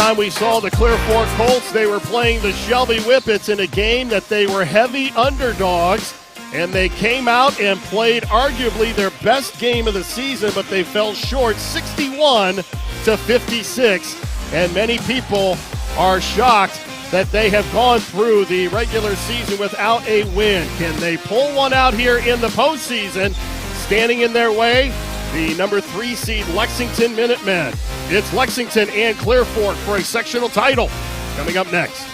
time we saw the Clear Fork Colts, they were playing the Shelby Whippets in a game that they were heavy underdogs, and they came out and played arguably their best game of the season, but they fell short 61-56, and many people are shocked that they have gone through the regular season without a win. Can they pull one out here in the postseason? Standing in their way, the number 3 seed Lexington Minutemen. It's Lexington and Clear Fork for a sectional title. Coming up next.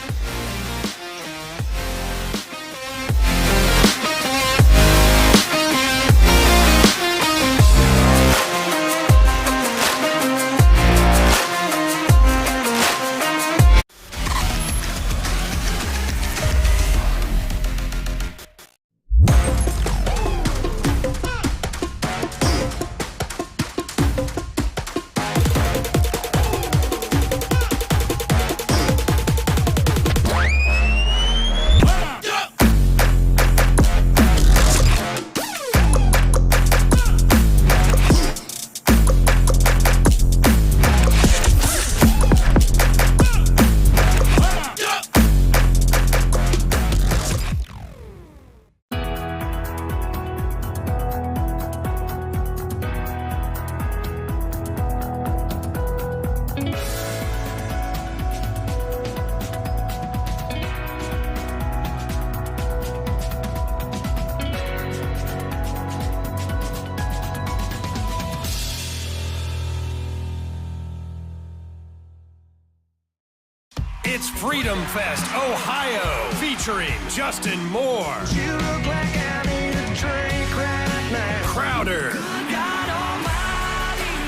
It's Freedom Fest, Ohio, featuring Justin Moore, You look like I need a drink right now. Crowder, God Almighty,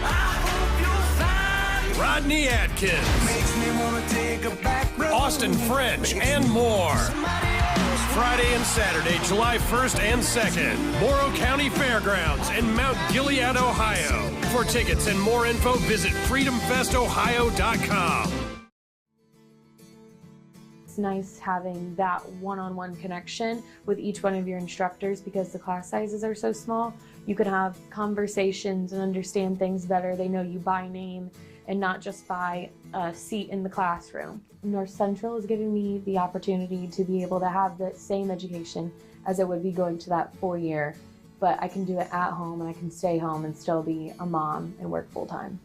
I hope you'll find Rodney Atkins, makes me wanna take a back road. Austin French, and more. Somebody else. Friday and Saturday, July 1st and 2nd, Morrow County Fairgrounds in Mount Gilead, Ohio. For tickets and more info, visit freedomfestohio.com. It's nice having that one-on-one connection with each one of your instructors because the class sizes are so small. You can have conversations and understand things better. They know you by name and not just by a seat in the classroom. North Central is giving me the opportunity to be able to have the same education as it would be going to that 4-year, but I can do it at home and I can stay home and still be a mom and work full-time.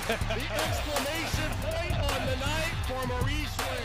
The exclamation point on the night for Maurice Ware.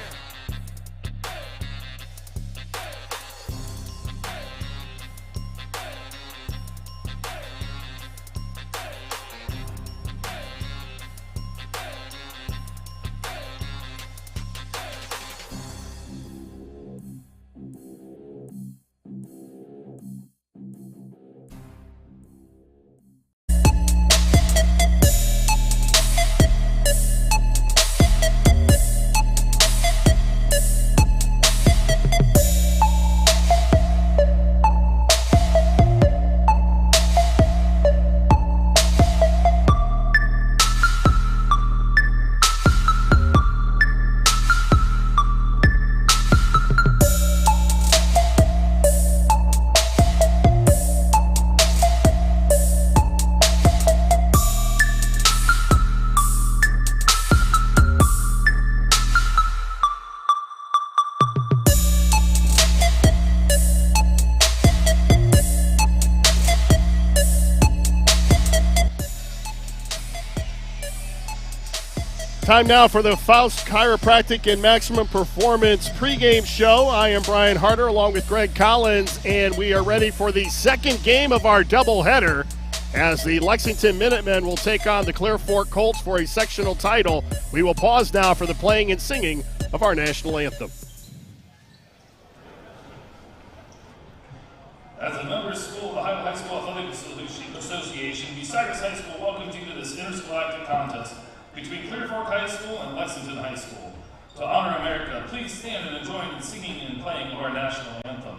Time now for the Faust Chiropractic and Maximum Performance pregame show. I am Brian Harder along with Greg Collins, and we are ready for the second game of our doubleheader as the Lexington Minutemen will take on the Clear Fork Colts for a sectional title. We will pause now for the playing and singing of our national anthem. As a member school of the Ohio High School Athletic Association, Bucyrus High School welcomes you to this interscholastic contest between Clear Fork High School and Lexington High School. To honor America, please stand and join in singing and playing our national anthem.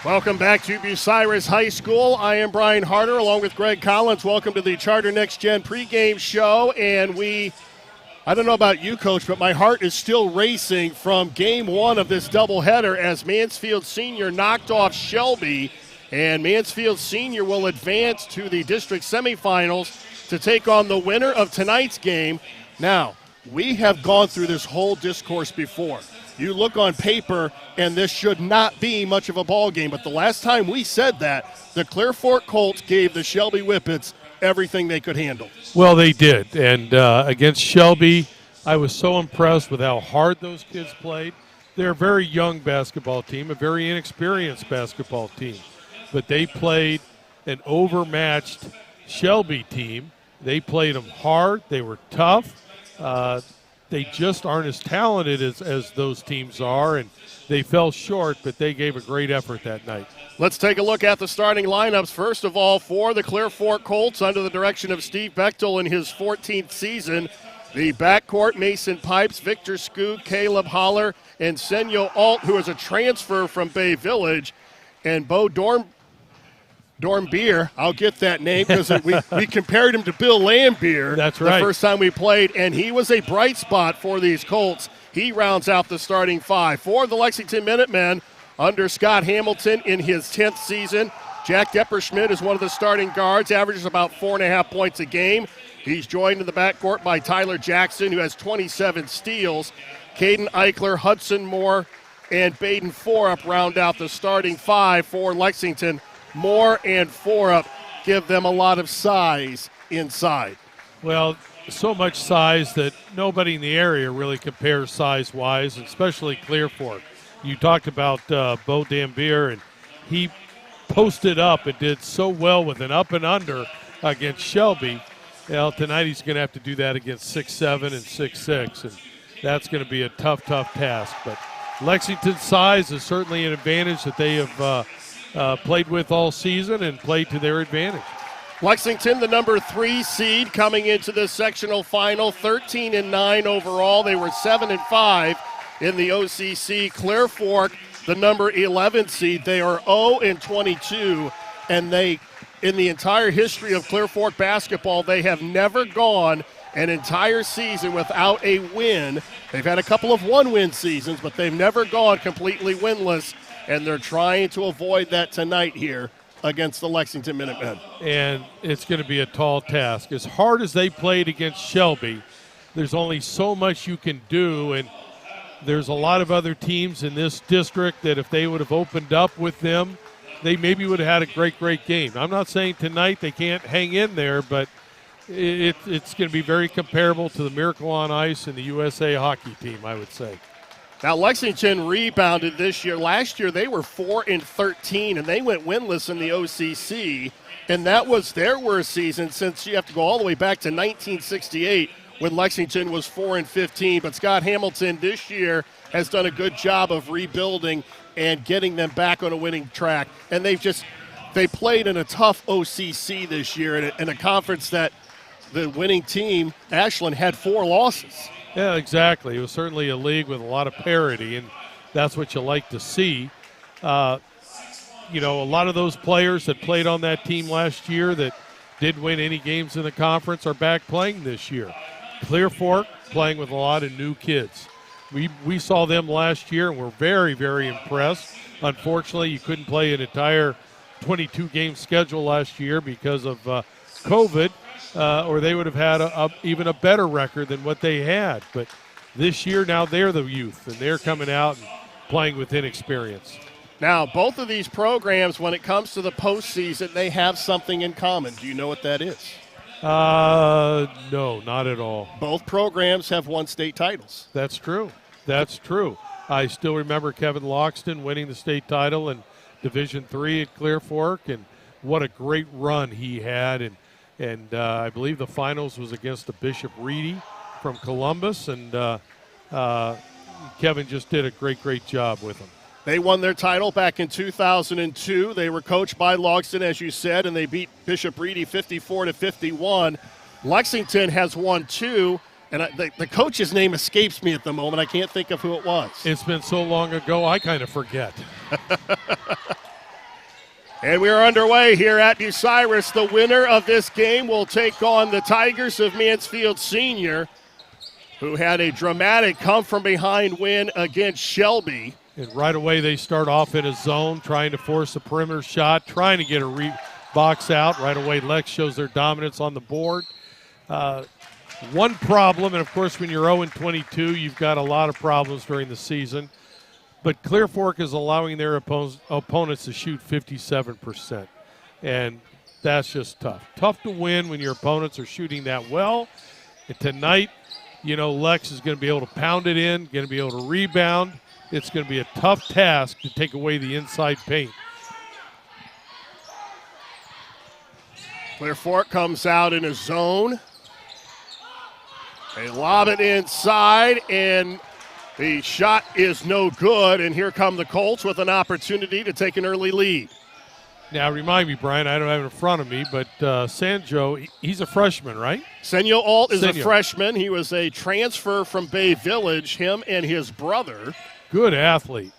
Welcome back to Bucyrus High School. I am Brian Harder along with Greg Collins. Welcome to the Charter Next Gen pregame show. And I don't know about you, Coach, but my heart is still racing from game one of this doubleheader as Mansfield Senior knocked off Shelby. And Mansfield Senior will advance to the district semifinals to take on the winner of tonight's game. Now, we have gone through this whole discourse before. You look on paper, and this should not be much of a ball game. But the last time we said that, the Clear Fork Colts gave the Shelby Whippets everything they could handle. Well, they did. And against Shelby, I was so impressed with how hard those kids played. They're a very young basketball team, a very inexperienced basketball team. But they played an overmatched Shelby team. They played them hard. They were tough. They just aren't as talented as those teams are, and they fell short, but they gave a great effort that night. Let's take a look at the starting lineups. First of all, for the Clear Fork Colts, under the direction of Steve Bechtel in his 14th season, the backcourt, Mason Pipes, Victor Skoog, Caleb Holler, and Senyo Alt, who is a transfer from Bay Village, and Bo Dornbeer, I'll get that name because we compared him to Bill Lambier. That's right. The first time we played, and he was a bright spot for these Colts. He rounds out the starting five. For the Lexington Minutemen, under Scott Hamilton in his 10th season, Jack Depperschmidt is one of the starting guards, averages about 4.5 points a game. He's joined in the backcourt by Tyler Jackson, who has 27 steals. Caden Eichler, Hudson Moore, and Baden Forup round out the starting five for Lexington. Moore and Forup give them a lot of size inside. Well, so much size that nobody in the area really compares size-wise, especially Clear Fork. You talked about Bo Dambier, and he posted up and did so well with an up and under against Shelby. Well, tonight he's going to have to do that against 6'7" and 6'6", and that's going to be a tough task. But Lexington's size is certainly an advantage that they have played with all season and played to their advantage. Lexington, the number 3 seed, coming into the sectional final, 13-9 overall. They were 7-5 in the OCC. Clear Fork, the number 11 seed, they are 0-22, and they, in the entire history of Clear Fork basketball, they have never gone an entire season without a win. They've had a couple of one-win seasons, but they've never gone completely winless, and they're trying to avoid that tonight here against the Lexington Minutemen. And it's going to be a tall task. As hard as they played against Shelby, there's only so much you can do, and there's a lot of other teams in this district that if they would have opened up with them, they maybe would have had a great game. I'm not saying tonight they can't hang in there, but it's going to be very comparable to the Miracle on Ice and the USA hockey team, I would say. Now, Lexington rebounded this year. Last year, they were 4-13, and they went winless in the OCC, and that was their worst season since you have to go all the way back to 1968 when Lexington was 4-15. But Scott Hamilton this year has done a good job of rebuilding and getting them back on a winning track. And they played in a tough OCC this year in a conference that the winning team, Ashland, had 4 losses. Yeah, exactly. It was certainly a league with a lot of parity. And that's what you like to see. You know, a lot of those players that played on that team last year that didn't win any games in the conference are back playing this year. Clear Fork playing with a lot of new kids. We saw them last year and were very, very impressed. Unfortunately, you couldn't play an entire 22-game schedule last year because of COVID, or they would have had even a better record than what they had. But this year, now they're the youth, and they're coming out and playing with inexperience. Now, both of these programs, when it comes to the postseason, they have something in common. Do you know what that is? No, not at all. Both programs have won state titles. That's true. That's true. I still remember Kevin Loxton winning the state title in Division III at Clear Fork, and what a great run he had. And I believe the finals was against the Bishop Reedy from Columbus, and Kevin just did a great job with him. They won their title back in 2002. They were coached by Logston, as you said, and they beat Bishop Reedy 54-51. Lexington has won 2, and the coach's name escapes me at the moment. I can't think of who it was. It's been so long ago, I kind of forget. And we are underway here at Bucyrus. The winner of this game will take on the Tigers of Mansfield Senior, who had a dramatic come-from-behind win against Shelby. And right away they start off in a zone, trying to force a perimeter shot, trying to get a box out. Right away Lex shows their dominance on the board. One problem, and of course when you're 0-22, you've got a lot of problems during the season. But Clear Fork is allowing their opponents to shoot 57%. And that's just tough. Tough to win when your opponents are shooting that well. And tonight, you know, Lex is going to be able to pound it in, going to be able to rebound. It's going to be a tough task to take away the inside paint. Clear Fork comes out in a zone. They lob it inside, and the shot is no good. And here come the Colts with an opportunity to take an early lead. Now, remind me, Brian, I don't have it in front of me, but Sanjo, he's a freshman, right? Senyo Alt is a freshman. He was a transfer from Bay Village, him and his brother. Good athlete.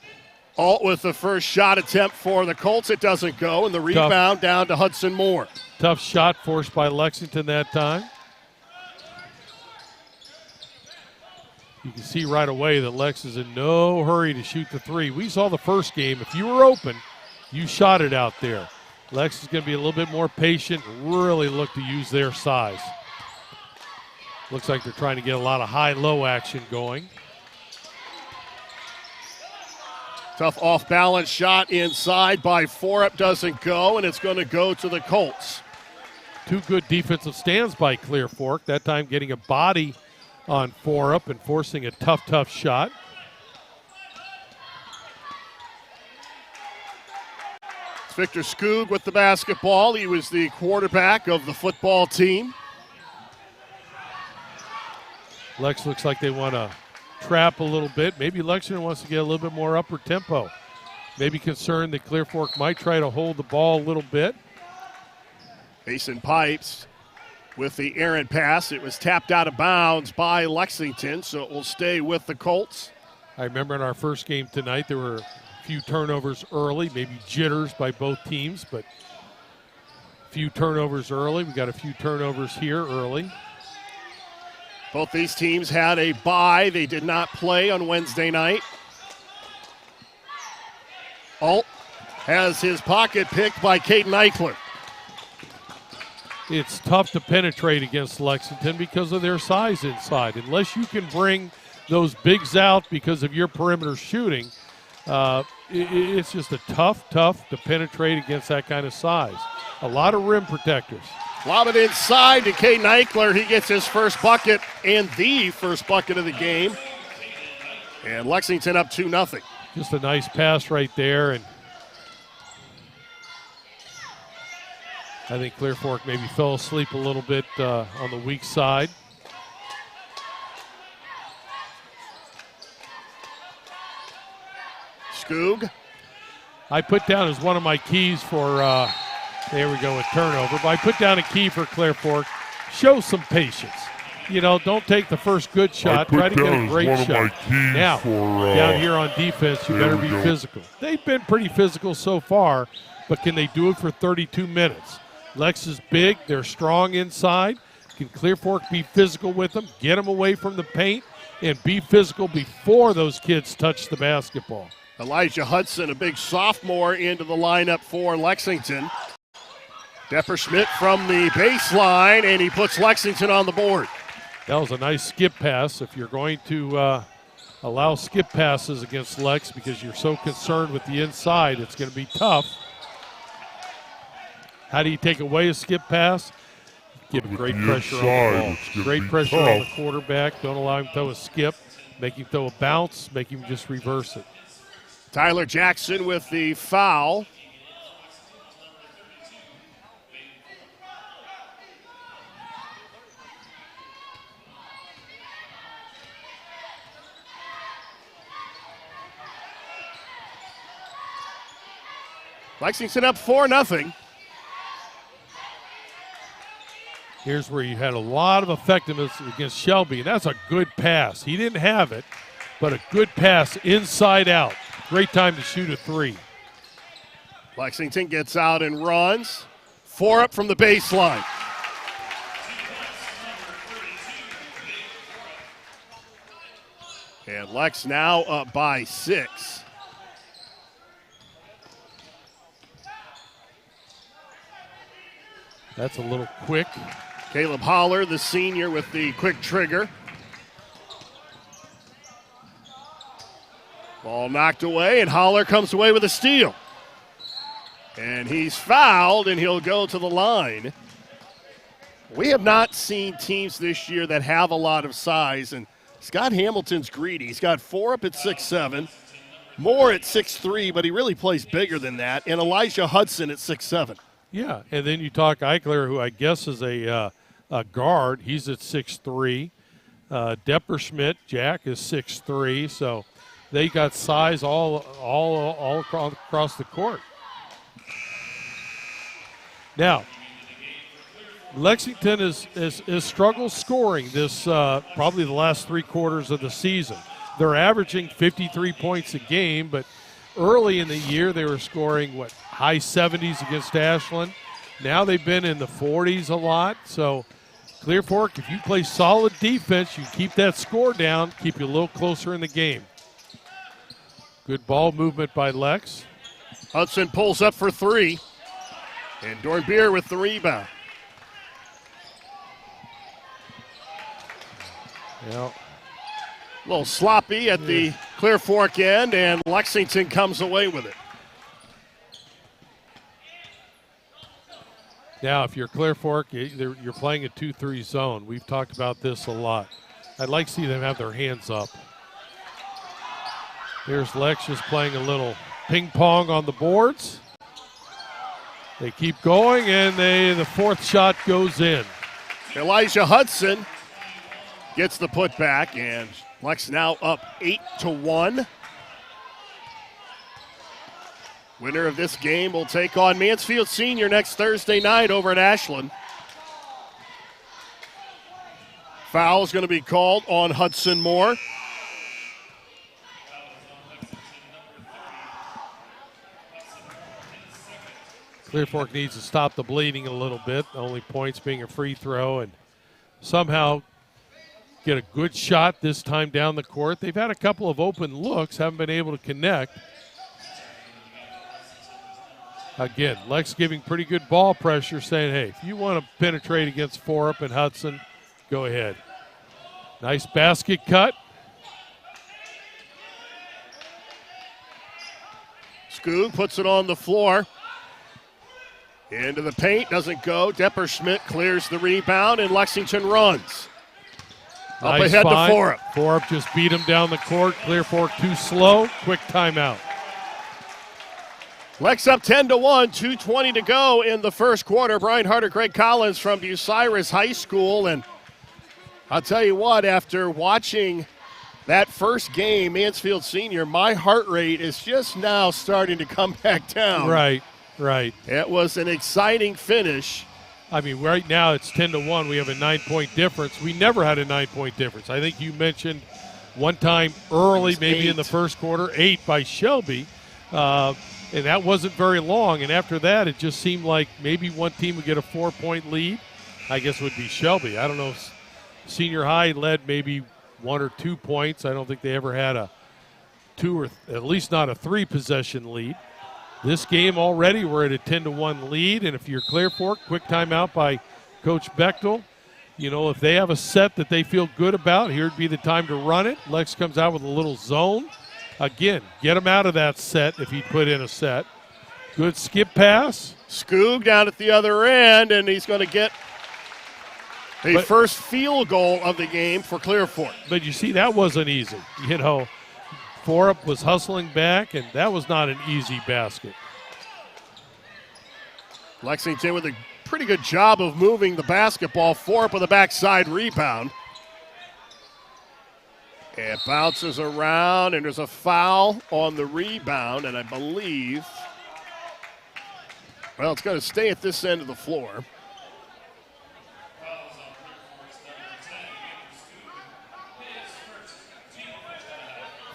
Alt with the first shot attempt for the Colts. It doesn't go, and the rebound down to Hudson Moore. Tough shot forced by Lexington that time. You can see right away that Lex is in no hurry to shoot the three. We saw the first game. If you were open, you shot it out there. Lex is going to be a little bit more patient, really look to use their size. Looks like they're trying to get a lot of high-low action going. Tough off-balance shot inside by Forup, doesn't go, and it's going to go to the Colts. Two good defensive stands by Clear Fork, that time getting a body on Forup and forcing a tough shot. It's Victor Skoog with the basketball. He was the quarterback of the football team. Lex looks like they want to trap a little bit. Maybe Lexington wants to get a little bit more upper tempo. Maybe concerned that Clear Fork might try to hold the ball a little bit. Mason Pipes with the errant pass. It was tapped out of bounds by Lexington, so it will stay with the Colts. I remember in our first game tonight there were a few turnovers early, maybe jitters by both teams, but a few turnovers early. We got a few turnovers here early. Both these teams had a bye. They did not play on Wednesday night. Alt has his pocket picked by Caden Eichler. It's tough to penetrate against Lexington because of their size inside. Unless you can bring those bigs out because of your perimeter shooting, it's just a tough to penetrate against that kind of size. A lot of rim protectors. Lob it inside to Caden Eichler. He gets his first bucket and the first bucket of the game. And Lexington up 2-0. Just a nice pass right there. And I think Clear Fork maybe fell asleep a little bit on the weak side. Skoog. I put down as one of my keys for, there we go, a turnover. But I put down a key for Clear Fork. Show some patience. don't take the first good shot. Try to get a great shot. Now, down here on defense, you better be physical. They've been pretty physical so far, but can they do it for 32 minutes? Lex is big. They're strong inside. Can Clear Fork be physical with them, get them away from the paint, and be physical before those kids touch the basketball? Elijah Hudson, a big sophomore, into the lineup for Lexington. Depperschmidt from the baseline, and he puts Lexington on the board. That was a nice skip pass. If you're going to allow skip passes against Lex because you're so concerned with the inside, it's going to be tough. How do you take away a skip pass? Give great pressure on the ball. Great pressure on the quarterback. Don't allow him to throw a skip. Make him throw a bounce. Make him just reverse it. Tyler Jackson with the foul. Lexington up 4-0. Here's where you had a lot of effectiveness against Shelby, and that's a good pass. He didn't have it, but a good pass inside out. Great time to shoot a three. Lexington gets out and runs. 4 up from the baseline. And Lex now up by 6. That's a little quick. Caleb Holler, the senior, with the quick trigger. Ball knocked away, and Holler comes away with a steal. And he's fouled, and he'll go to the line. We have not seen teams this year that have a lot of size, and Scott Hamilton's greedy. He's got 4 up at 6'7", Moore at 6'3", but he really plays bigger than that, and Elijah Hudson at 6'7". Yeah, and then you talk Eichler, who I guess is a guard. He's at 6'3". Depperschmidt, Jack, is 6'3", so they got size all across the court. Now, Lexington is struggled scoring this probably the last 3 quarters of the season. They're averaging 53 points a game, but early in the year they were scoring, high 70s against Ashland. Now they've been in the 40s a lot. So Clear Fork, if you play solid defense, you keep that score down, keep you a little closer in the game. Good ball movement by Lex. Hudson pulls up for 3. And Dornbeer with the rebound. Yeah. A little sloppy at the Clear Fork end, and Lexington comes away with it. Now, if you're Clear Fork, you're playing a 2-3 zone. We've talked about this a lot. I'd like to see them have their hands up. Here's Lex just playing a little ping pong on the boards. They keep going, and the 4th shot goes in. Elijah Hudson gets the putback, and Lex now up 8-1. Winner of this game will take on Mansfield Senior next Thursday night over at Ashland. Foul is going to be called on Hudson Moore. Clear Fork needs to stop the bleeding a little bit. The only points being a free throw, and somehow get a good shot this time down the court. They've had a couple of open looks, haven't been able to connect. Again, Lex giving pretty good ball pressure, saying, hey, if you want to penetrate against 4 up and Hudson, go ahead. Nice basket cut. Skoog puts it on the floor. Into the paint, doesn't go. Depperschmidt clears the rebound, and Lexington runs. Up Nice ahead find. to 4 up. 4 up just beat him down the court. Clear Fork too slow. Quick timeout. Lex up 10-1, 2:20 to go in the first quarter. Brian Harder, Greg Collins from Bucyrus High School. And I'll tell you what, after watching that first game, Mansfield Senior, my heart rate is just now starting to come back down. Right. It was an exciting finish. I mean, right now it's 10-1. We have a 9-point difference. We never had a 9-point difference. I think you mentioned one time early, maybe in the first quarter, 8 by Shelby. And that wasn't very long. And after that, it just seemed like maybe one team would get a 4-point lead. I guess it would be Shelby. I don't know. Senior high led maybe 1 or 2 points. I don't think they ever had a 2 or at least not a 3-possession lead. This game already, we're at a 10-1 lead. And if you're Clear Fork, quick timeout by Coach Bechtel. You know, if they have a set that they feel good about, here'd be the time to run it. Lex comes out with a little zone. Again, get him out of that set if he put in a set. Good skip pass. Skoog down at the other end, and he's going to get the first field goal of the game for Clear Fork. But you see, that wasn't easy. You know, Forup was hustling back, and that was not an easy basket. Lexington with a pretty good job of moving the basketball. Forup with a backside rebound. It bounces around, and there's a foul on the rebound, and I believe, well, it's going to stay at this end of the floor.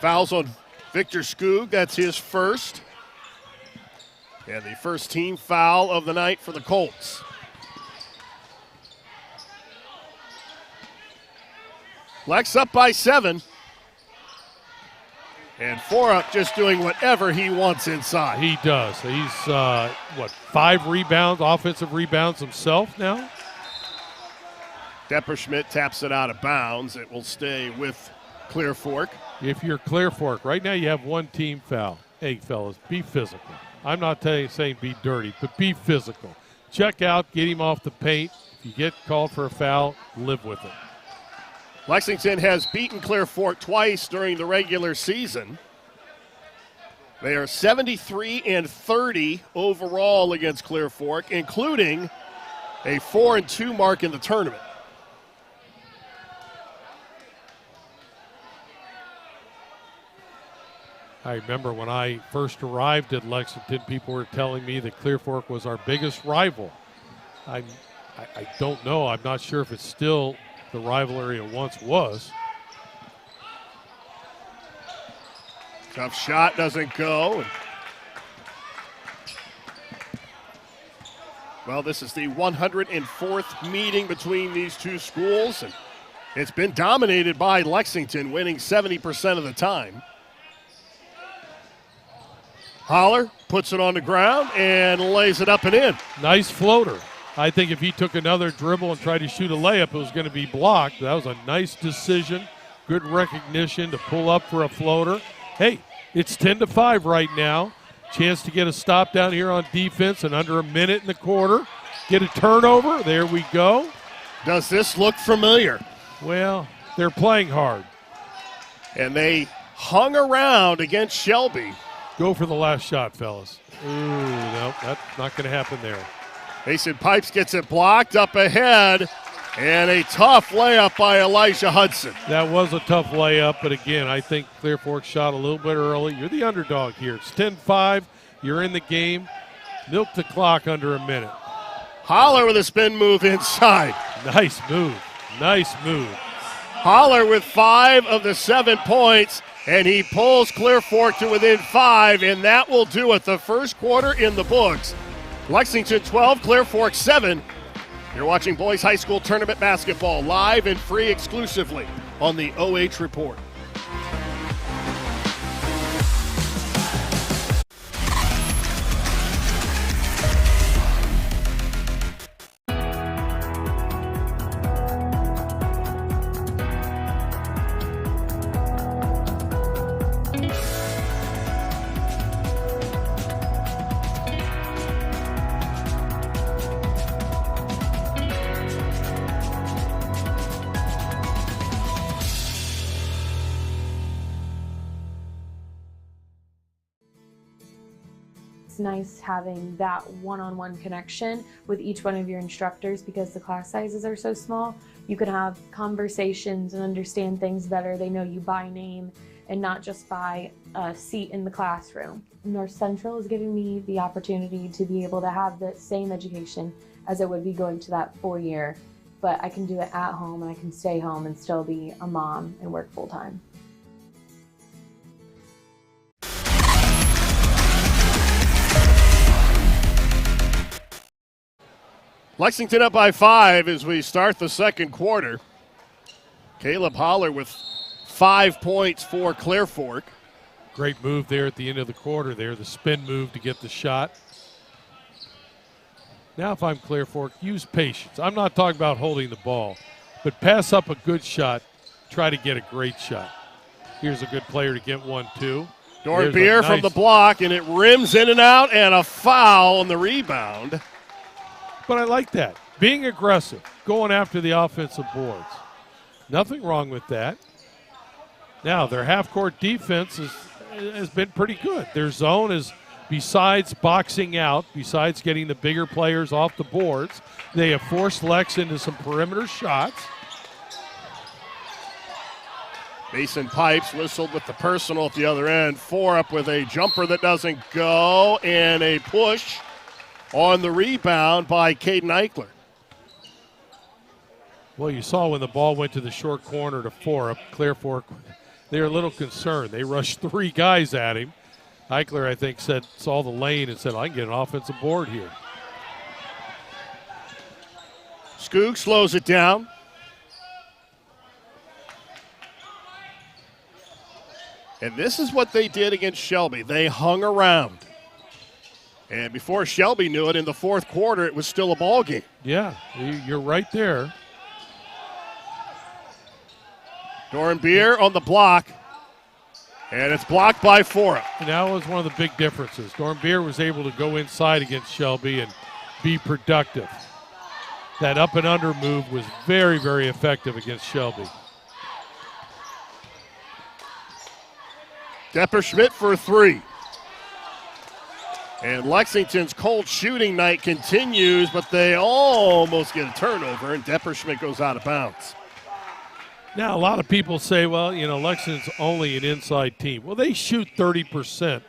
Fouls on Victor Skoog, that's his first. And the first team foul of the night for the Colts. Lex up by 7. And Forup just doing whatever he wants inside. He does. He's, 5 rebounds, offensive rebounds himself now? Depperschmidt taps it out of bounds. It will stay with Clear Fork. If you're Clear Fork, right now you have one team foul. Hey, fellas, be physical. I'm not saying be dirty, but be physical. Check out, get him off the paint. If you get called for a foul, live with it. Lexington has beaten Clear Fork twice during the regular season. They are 73-30 overall against Clear Fork, including a 4-2 mark in the tournament. I remember when I first arrived at Lexington, people were telling me that Clear Fork was our biggest rival. I don't know. I'm not sure if it's still the rivalry it once was. Tough shot, doesn't go. Well, this is the 104th meeting between these two schools, and it's been dominated by Lexington, winning 70% of the time. Holler puts it on the ground and lays it up and in. Nice floater. I think if he took another dribble and tried to shoot a layup, it was going to be blocked. That was a nice decision. Good recognition to pull up for a floater. Hey, it's 10-5 right now. Chance to get a stop down here on defense in under a minute in the quarter. Get a turnover. There we go. Does this look familiar? Well, they're playing hard. And they hung around against Shelby. Go for the last shot, fellas. Ooh, no, that's not going to happen there. Mason Pipes gets it blocked up ahead, and a tough layup by Elijah Hudson. That was a tough layup, but again, I think Clear Fork shot a little bit early. You're the underdog here. It's 10-5. You're in the game. Milk the clock under a minute. Holler with a spin move inside. Nice move. Nice move. Holler with 5 of the 7 points, and he pulls Clear Fork to within 5, and that will do it. The first quarter in the books. Lexington 12, Clear Fork 7. You're watching boys high school tournament basketball live and free exclusively on the OH.Report. Nice having that one-on-one connection with each one of your instructors because the class sizes are so small. You can have conversations and understand things better. They know you by name and not just by a seat in the classroom. North Central is giving me the opportunity to be able to have the same education as it would be going to that 4-year, but I can do it at home and I can stay home and still be a mom and work full time. Lexington up by 5 as we start the second quarter. Caleb Holler with 5 points for Clear Fork. Great move there at the end of the quarter there, the spin move to get the shot. Now if I'm Clear Fork, use patience. I'm not talking about holding the ball, but pass up a good shot, try to get a great shot. Here's a good player to get one, too. Dornbeer from the block, and it rims in and out, and a foul on the rebound. But I like that. Being aggressive, going after the offensive boards. Nothing wrong with that. Now, their half-court defense has been pretty good. Their zone is, besides boxing out, besides getting the bigger players off the boards, they have forced Lex into some perimeter shots. Mason Pipes whistled with the personal at the other end. Forup with a jumper that doesn't go, and a push on the rebound by Caden Eichler. Well, you saw when the ball went to the short corner to Forup, Clear Fork, they were a little concerned. They rushed 3 guys at him. Eichler, I think, saw the lane and said, I can get an offensive board here. Skoog slows it down. And this is what they did against Shelby. They hung around. And before Shelby knew it, in the fourth quarter, it was still a ball game. Yeah, you're right there. Dornbeer on the block. And it's blocked by Forup. And that was one of the big differences. Dornbeer was able to go inside against Shelby and be productive. That up and under move was very, very effective against Shelby. Depperschmidt for 3. And Lexington's cold shooting night continues, but they almost get a turnover, and Depperschmidt goes out of bounds. Now, a lot of people say, well, Lexington's only an inside team. Well, they shoot 30%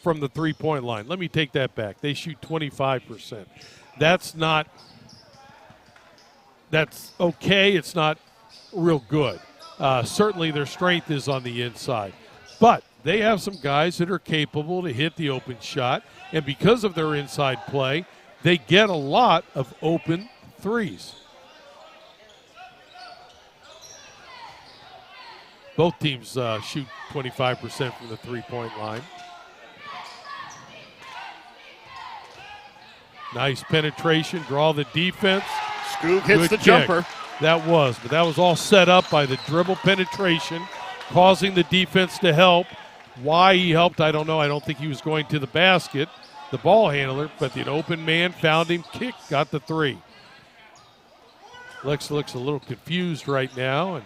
from the three-point line. Let me take that back. They shoot 25%. That's okay. It's not real good. Certainly their strength is on the inside. But they have some guys that are capable to hit the open shot, and because of their inside play, they get a lot of open threes. Both teams shoot 25% from the three-point line. Nice penetration, draw the defense. Skoog hits the kick. jumper. But that was all set up by the dribble penetration, causing the defense to help. Why he helped, I don't know. I don't think he was going to the basket, the ball handler, but the open man found him, kicked, got the 3. Lex looks a little confused right now, and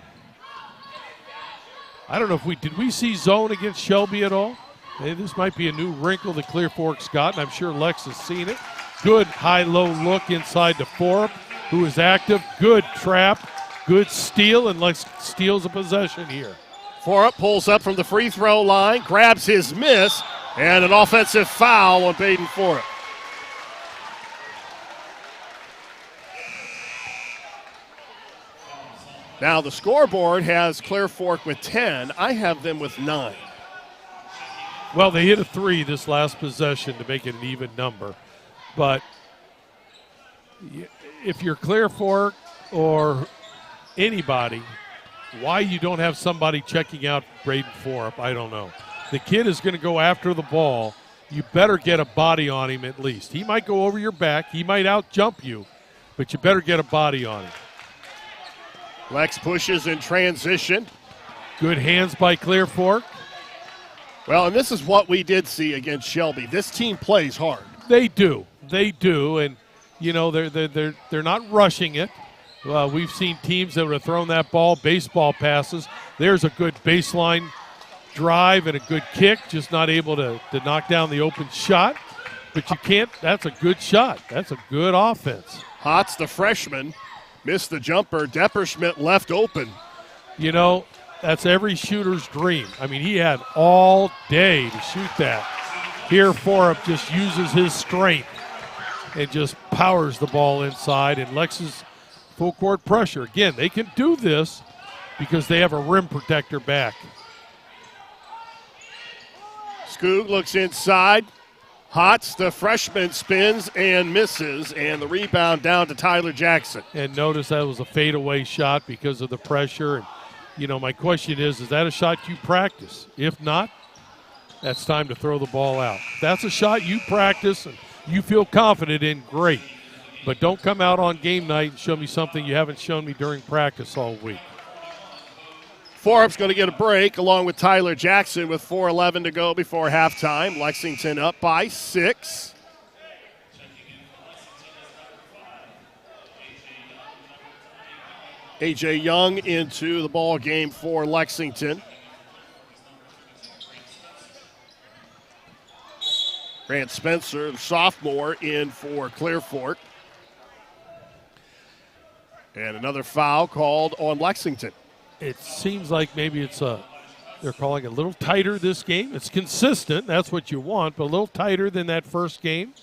I don't know if did we see zone against Shelby at all? Maybe this might be a new wrinkle that Clear Fork's got, and I'm sure Lex has seen it. Good high-low look inside to Forup, who is active. Good trap, good steal, and Lex steals a possession here. Forup pulls up from the free throw line, grabs his miss, and an offensive foul on Baden Forup. Now the scoreboard has Clear Fork with 10. I have them with 9. Well, they hit a 3 this last possession to make it an even number. But if you're Clear Fork or anybody, why you don't have somebody checking out Braden Forup, I don't know. The kid is going to go after the ball. You better get a body on him at least. He might go over your back. He might out-jump you, but you better get a body on him. Lex pushes in transition. Good hands by Clear Fork. Well, and this is what we did see against Shelby. This team plays hard. They do, and they're not rushing it. We've seen teams that would have thrown that ball, baseball passes. There's a good baseline drive and a good kick, just not able to knock down the open shot. But you can't. That's a good shot. That's a good offense. Hotz, the freshman, missed the jumper. Depperschmidt left open. That's every shooter's dream. I mean, he had all day to shoot that. Here, Forup just uses his strength and just powers the ball inside, and Lex's full court pressure. Again, they can do this because they have a rim protector back. Skoog looks inside. Hotz, the freshman, spins and misses, and the rebound down to Tyler Jackson. And notice that was a fadeaway shot because of the pressure. And, you know, my question is that a shot you practice? If not, that's time to throw the ball out. If that's a shot you practice and you feel confident in, great. But don't come out on game night and show me something you haven't shown me during practice all week. Forup's going to get a break along with Tyler Jackson with 4:11 to go before halftime. Lexington up by 6. A.J. Young into the ball game for Lexington. Grant Spencer, the sophomore, in for Clear Fork. And another foul called on Lexington. It seems like maybe they're calling it a little tighter this game. It's consistent. That's what you want, but a little tighter than that first game.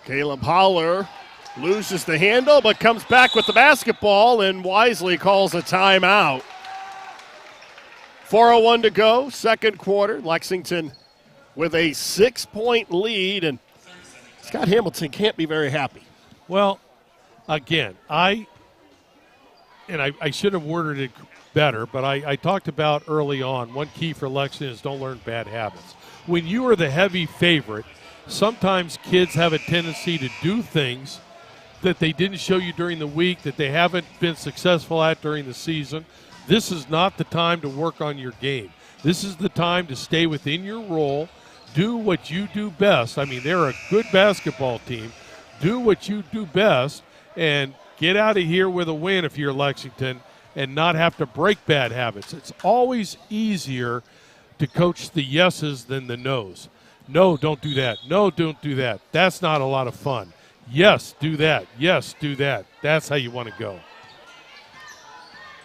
Caleb Holler loses the handle, but comes back with the basketball and wisely calls a timeout. 4:01 to go, second quarter. Lexington with a 6-point lead, and Scott Hamilton can't be very happy. Well, again, I should have worded it better, but I talked about early on, one key for Lexington is don't learn bad habits. When you are the heavy favorite, sometimes kids have a tendency to do things that they didn't show you during the week, that they haven't been successful at during the season. This is not the time to work on your game. This is the time to stay within your role, do what you do best. I mean, they're a good basketball team. Do what you do best and get out of here with a win if you're Lexington and not have to break bad habits. It's always easier to coach the yeses than the nos. No, don't do that. No, don't do that. That's not a lot of fun. Yes, do that. Yes, do that. That's how you want to go.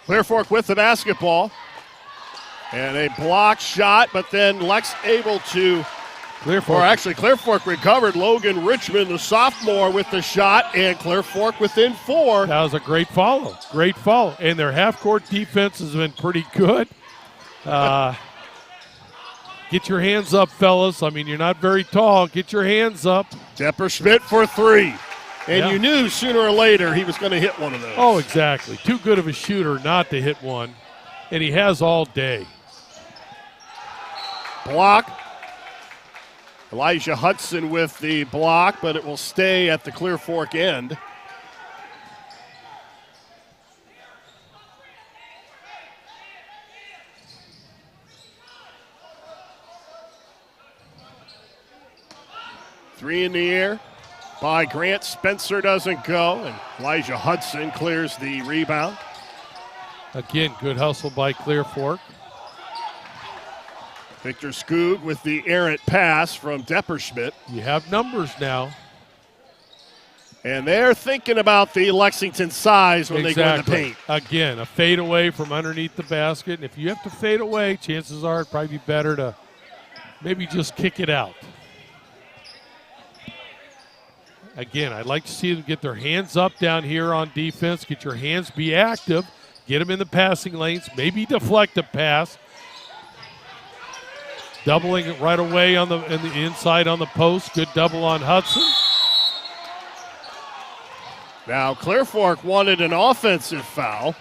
Clear Fork with the basketball. And a block shot, but then Lex able to, Clear Fork recovered. Logan Richmond, the sophomore, with the shot, and Clear Fork within 4. That was a great follow. Great follow. And their half-court defense has been pretty good. Get your hands up, fellas. I mean, you're not very tall. Get your hands up. Depperschmidt for 3. And you knew sooner or later he was going to hit one of those. Oh, exactly. Too good of a shooter not to hit one. And he has all day. Block. Elijah Hudson with the block, but it will stay at the Clear Fork end. Three in the air by Grant. Spencer doesn't go, and Elijah Hudson clears the rebound. Again, good hustle by Clear Fork. Victor Skoog with the errant pass from Depperschmidt. You have numbers now. And they're thinking about the Lexington size when they go in the paint. Again, a fade away from underneath the basket. And if you have to fade away, chances are it'd probably be better to maybe just kick it out. Again, I'd like to see them get their hands up down here on defense. Get your hands, be active. Get them in the passing lanes. Maybe deflect a pass. Doubling it right away on the inside on the post. Good double on Hudson. Now Clear Fork wanted an offensive foul.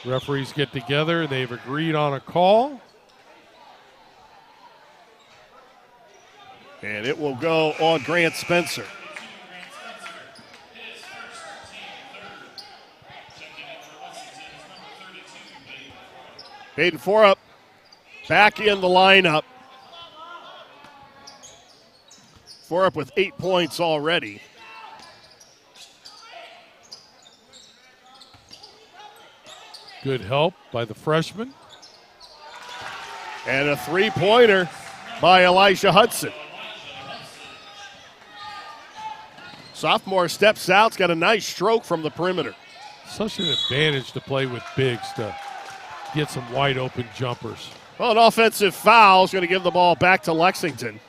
Referees get together. They've agreed on a call. And it will go on Grant Spencer. Hayden Forup back in the lineup. Forup with 8 points already. Good help by the freshman. And a three-pointer by Elijah Hudson. Sophomore steps out. It's got a nice stroke from the perimeter. Such an advantage to play with bigs to get some wide open jumpers. Well, an offensive foul is going to give the ball back to Lexington.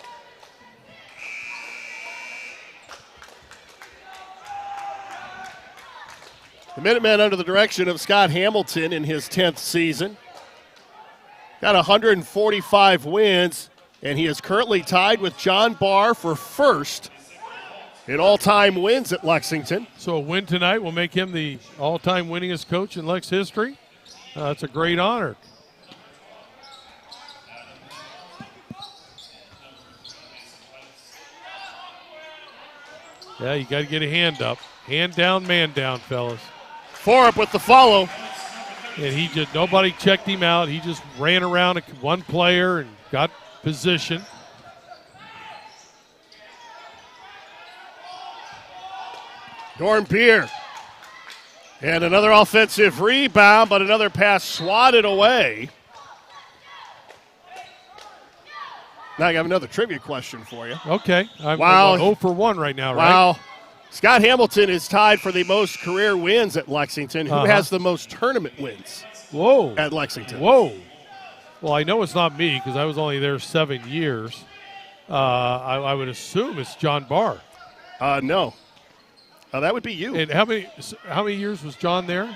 The Minutemen under the direction of Scott Hamilton in his 10th season. Got 145 wins, and he is currently tied with John Barr for first in all-time wins at Lexington. So a win tonight will make him the all-time winningest coach in Lex history. That's a great honor. Yeah, you got to get a hand up. Hand down, man down, fellas. Forup with the follow. And nobody checked him out. He just ran around one player and got position. Dornbeer. And another offensive rebound, but another pass swatted away. Now I have another trivia question for you. Okay. I'm Wow. 0 for 1 right now, right? Wow. Scott Hamilton is tied for the most career wins at Lexington. Who has the most tournament wins Whoa. at Lexington? Whoa. Well, I know it's not me because I was only there 7 years. I would assume it's John Barr. No. That would be you. And how many years was John there?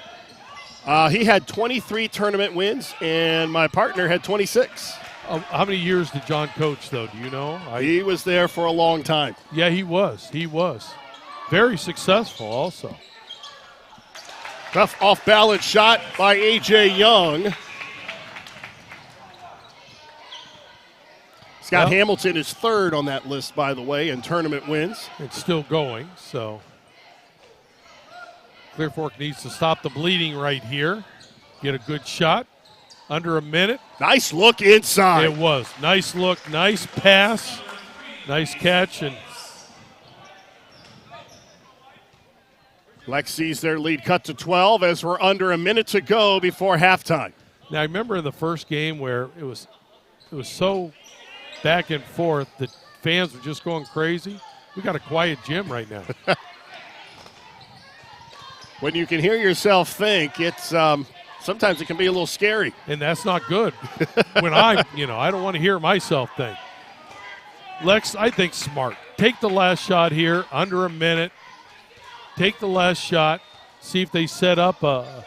He had 23 tournament wins, and my partner had 26. How many years did John coach, though? Do you know? He was there for a long time. Yeah, he was. He was. Very successful also. Tough off-balance shot by A.J. Young. Scott Hamilton is third on that list, by the way, in tournament wins. It's still going, so Clear Fork needs to stop the bleeding right here. Get a good shot. Under a minute. Nice look inside. It was. Nice look, nice pass, nice catch. And Lex sees their lead cut to 12 as we're under a minute to go before halftime. now I remember in the first game where it was so back and forth that fans were just going crazy. We got a quiet gym right now. When you can hear yourself think, it's sometimes it can be a little scary. And that's not good. When I don't want to hear myself think. Lex, I think smart. Take the last shot here, under a minute. Take the last shot. See if they set up a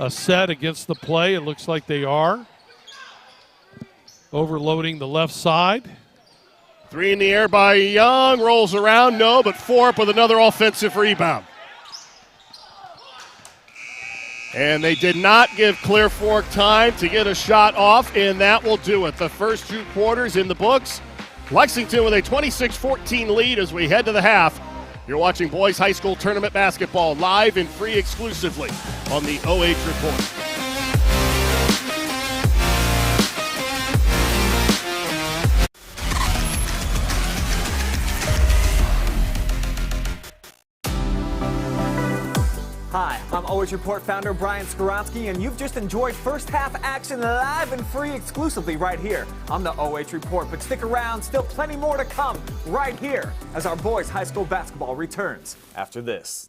set against the play. It looks like they are. Overloading the left side. Three in the air by Young. Rolls around, no, but Forup with another offensive rebound. And they did not give Clear Fork time to get a shot off, and that will do it. The first two quarters in the books. Lexington with a 26-14 lead as we head to the half. You're watching boys high school tournament basketball live and free exclusively on the OH.Report. Hi, I'm OH.Report founder Brian Skoronsky, and you've just enjoyed first half action live and free exclusively right here on the OH.Report. But stick around, still plenty more to come right here as our boys high school basketball returns after this.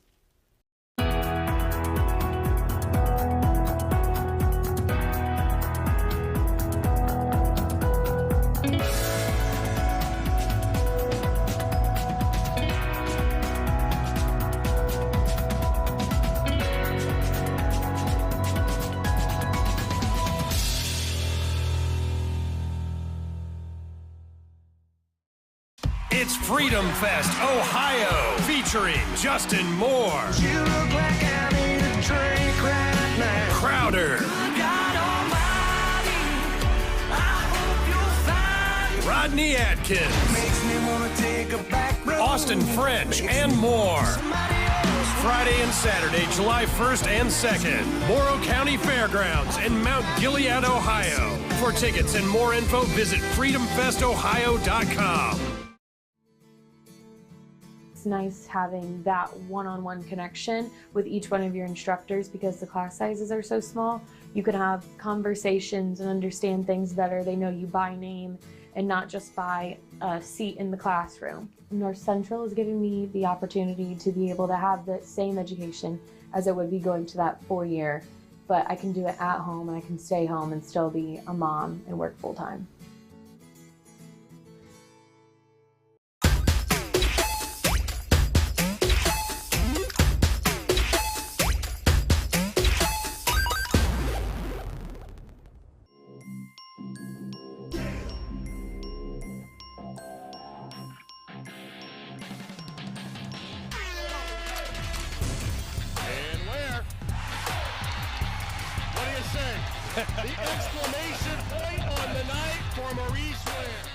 It's Freedom Fest Ohio, featuring Justin Moore, You look like I need a drink right now. Crowder, God Almighty, I hope you'll find Rodney Atkins, makes me wanna take a back road. Austin French, and more. Friday and Saturday, July 1st and 2nd, Morrow County Fairgrounds in Mount Gilead, Ohio. For tickets and more info, visit freedomfestohio.com. It's nice having that one-on-one connection with each one of your instructors because the class sizes are so small. You can have conversations and understand things better. They know you by name and not just by a seat in the classroom. North Central is giving me the opportunity to be able to have the same education as it would be going to that 4-year, but I can do it at home and I can stay home and still be a mom and work full-time. The exclamation point on the night for Maurice Ware.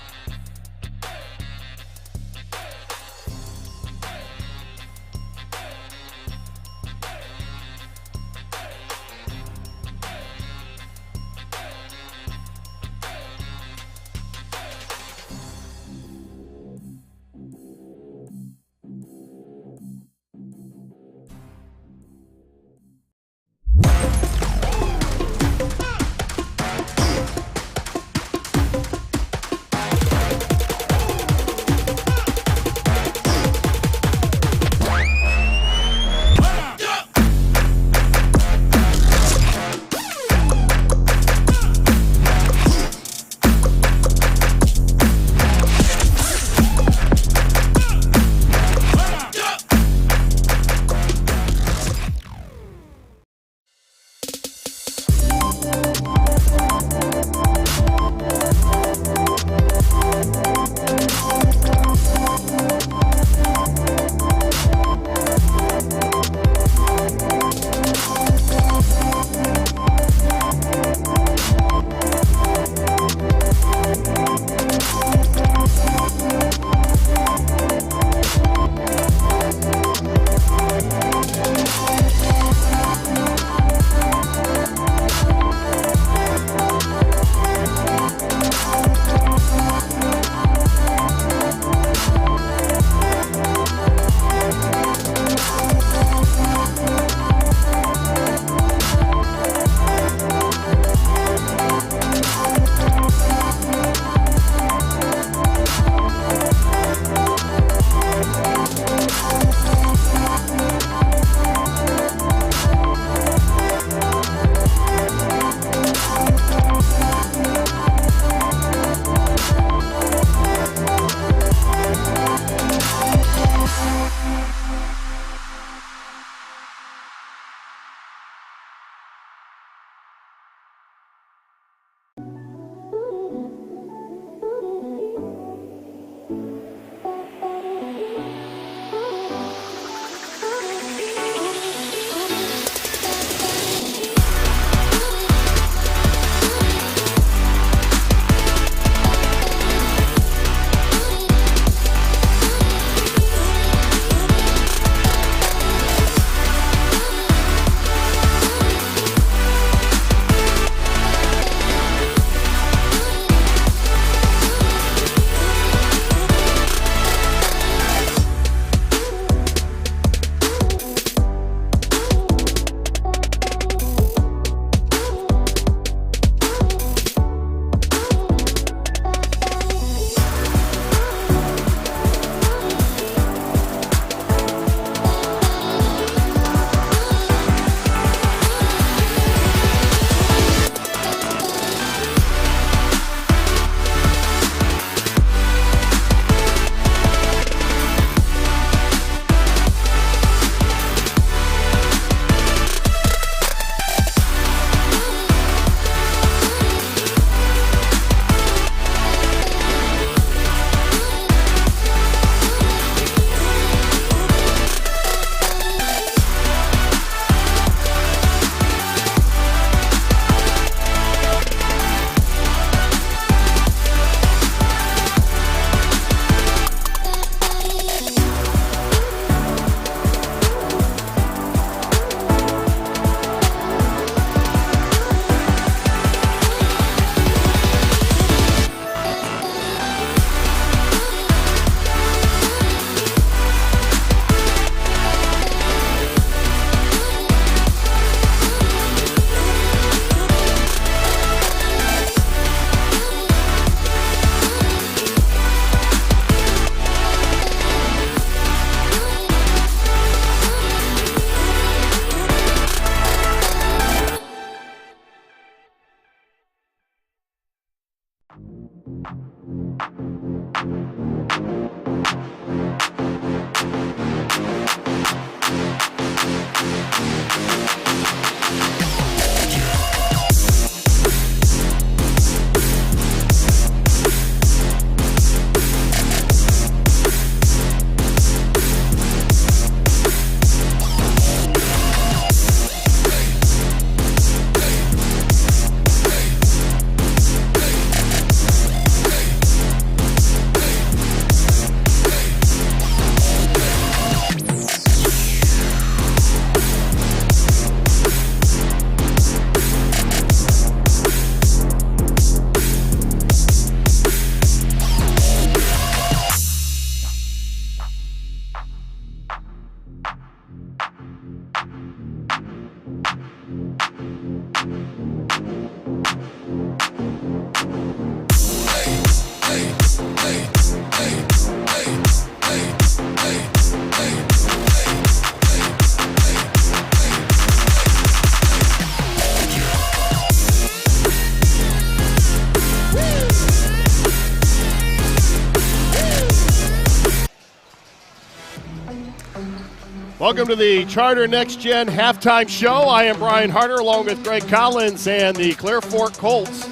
Welcome to the Charter Next Gen halftime show. I am Brian Harder along with Greg Collins, and the Clear Fork Colts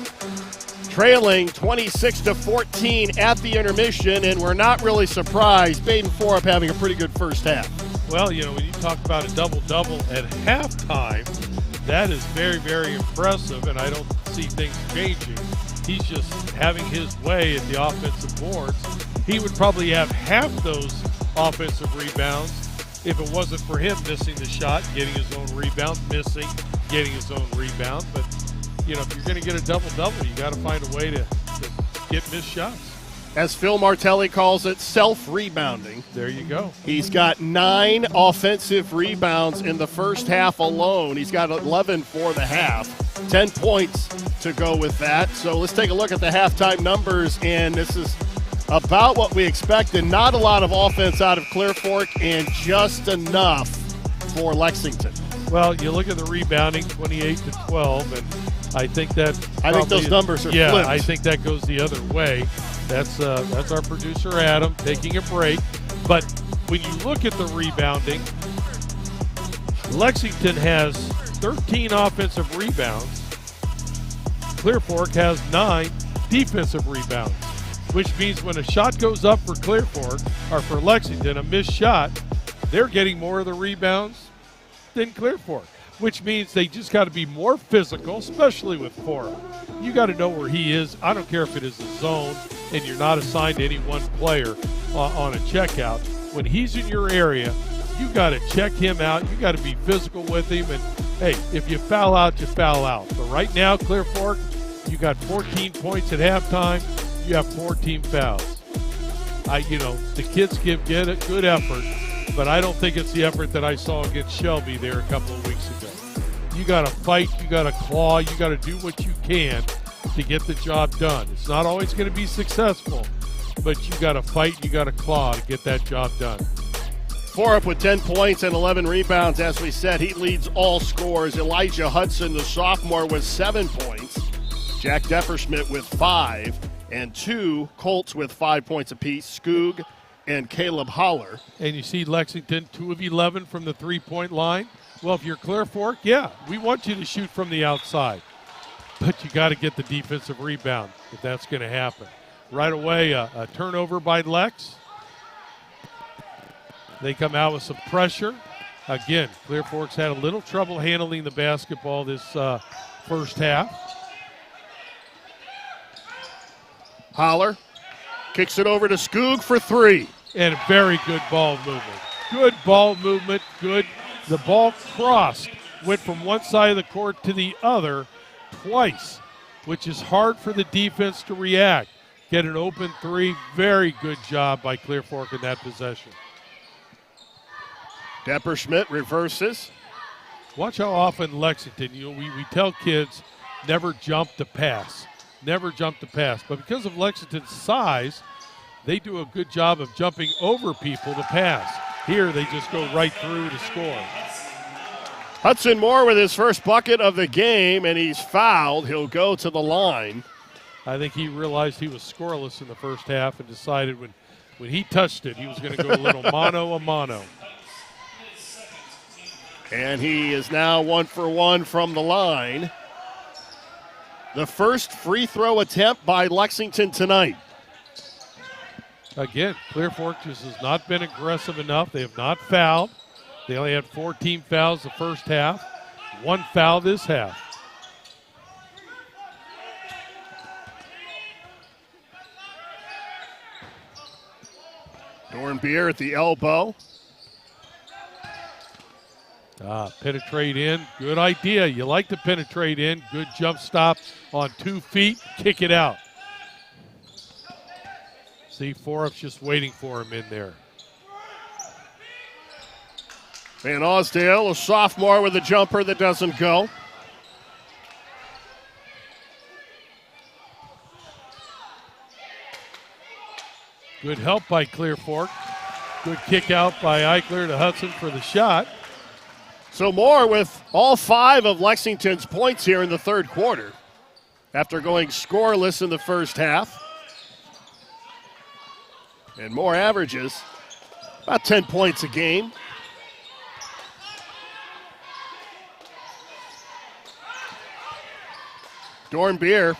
trailing 26-14 at the intermission, and we're not really surprised. Baden Forup having a pretty good first half. Well, you know, when you talk about a double-double at halftime, that is very, very impressive, and I don't see things changing. He's just having his way at the offensive boards. He would probably have half those offensive rebounds if it wasn't for him missing the shot, getting his own rebound, missing, getting his own rebound. But, you know, if you're going to get a double-double, you got to find a way to get missed shots. As Phil Martelli calls it, self-rebounding. There you go. He's got 9 offensive rebounds in the first half alone. He's got 11 for the half. 10 points to go with that. So let's take a look at the halftime numbers, and this is about what we expected. Not a lot of offense out of Clear Fork, and just enough for Lexington. Well, you look at the rebounding, 28-12, and I think those numbers are flipped. I think that goes the other way. That's our producer Adam taking a break. But when you look at the rebounding, Lexington has 13 offensive rebounds. Clear Fork has 9 defensive rebounds, which means when a shot goes up for Clear Fork, or for Lexington, a missed shot, they're getting more of the rebounds than Clear Fork, which means they just got to be more physical, especially with Forup. You got to know where he is. I don't care if it is a zone and you're not assigned to any one player on a checkout. When he's in your area, you got to check him out. You got to be physical with him. And, hey, if you foul out, you foul out. But right now, Clear Fork, you got 14 points at halftime. You have 14 fouls. The kids give a good effort, but I don't think it's the effort that I saw against Shelby there a couple of weeks ago. You got to fight, you got to claw, you got to do what you can to get the job done. It's not always going to be successful, but you got to fight, you got to claw to get that job done. Forup with 10 points and 11 rebounds. As we said, he leads all scorers. Elijah Hudson, the sophomore, with 7 points. Jack Depperschmidt with 5. And 2 Colts with 5 points apiece, Skoog and Caleb Holler. And you see Lexington, 2 of 11 from the three-point line. Well, if you're Clear Fork, yeah, we want you to shoot from the outside. But you got to get the defensive rebound if that's going to happen. Right away, a turnover by Lex. They come out with some pressure. Again, Clear Fork's had a little trouble handling the basketball this first half. Holler kicks it over to Skoog for 3. And a very good ball movement. Good ball movement, good. The ball crossed, went from one side of the court to the other twice, which is hard for the defense to react. Get an open 3. Very good job by Clear Fork in that possession. Depperschmidt reverses. Watch how often Lexington, we tell kids never jump to pass. Never jump to pass. But because of Lexington's size, they do a good job of jumping over people to pass. Here, they just go right through to score. Hudson Moore with his first bucket of the game, and he's fouled. He'll go to the line. I think he realized he was scoreless in the first half and decided when he touched it, he was going to go a little mano a mano. And he is now 1 for 1 from the line. The first free throw attempt by Lexington tonight. Again, Clear Fork just has not been aggressive enough. They have not fouled. They only had 14 fouls the first half. 1 foul this half. Dornbier at the elbow. Penetrate in. Good idea. You like to penetrate in. Good jump stop on 2 feet. Kick it out. See, Forup's just waiting for him in there. Van Osdale, a sophomore with a jumper that doesn't go. Good help by Clear Fork. Good kick out by Eichler to Hudson for the shot. So Moore with all 5 of Lexington's points here in the third quarter after going scoreless in the first half. And Moore averages about 10 points a game. Dornbier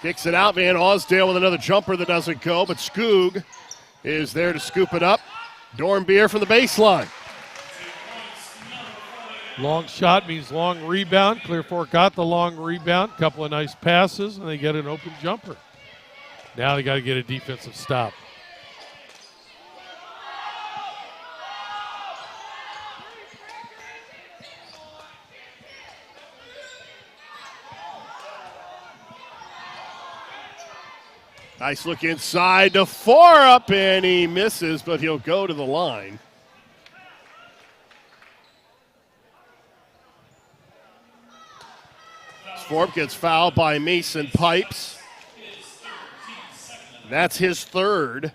kicks it out. Van Osdale with another jumper that doesn't go, but Skoog is there to scoop it up. Dornbier from the baseline. Long shot means long rebound. Clear Fork got the long rebound. Couple of nice passes, and they get an open jumper. Now they got to get a defensive stop. Nice look inside to Forup, and he misses, but he'll go to the line. Forup gets fouled by Mason Pipes. That's his third.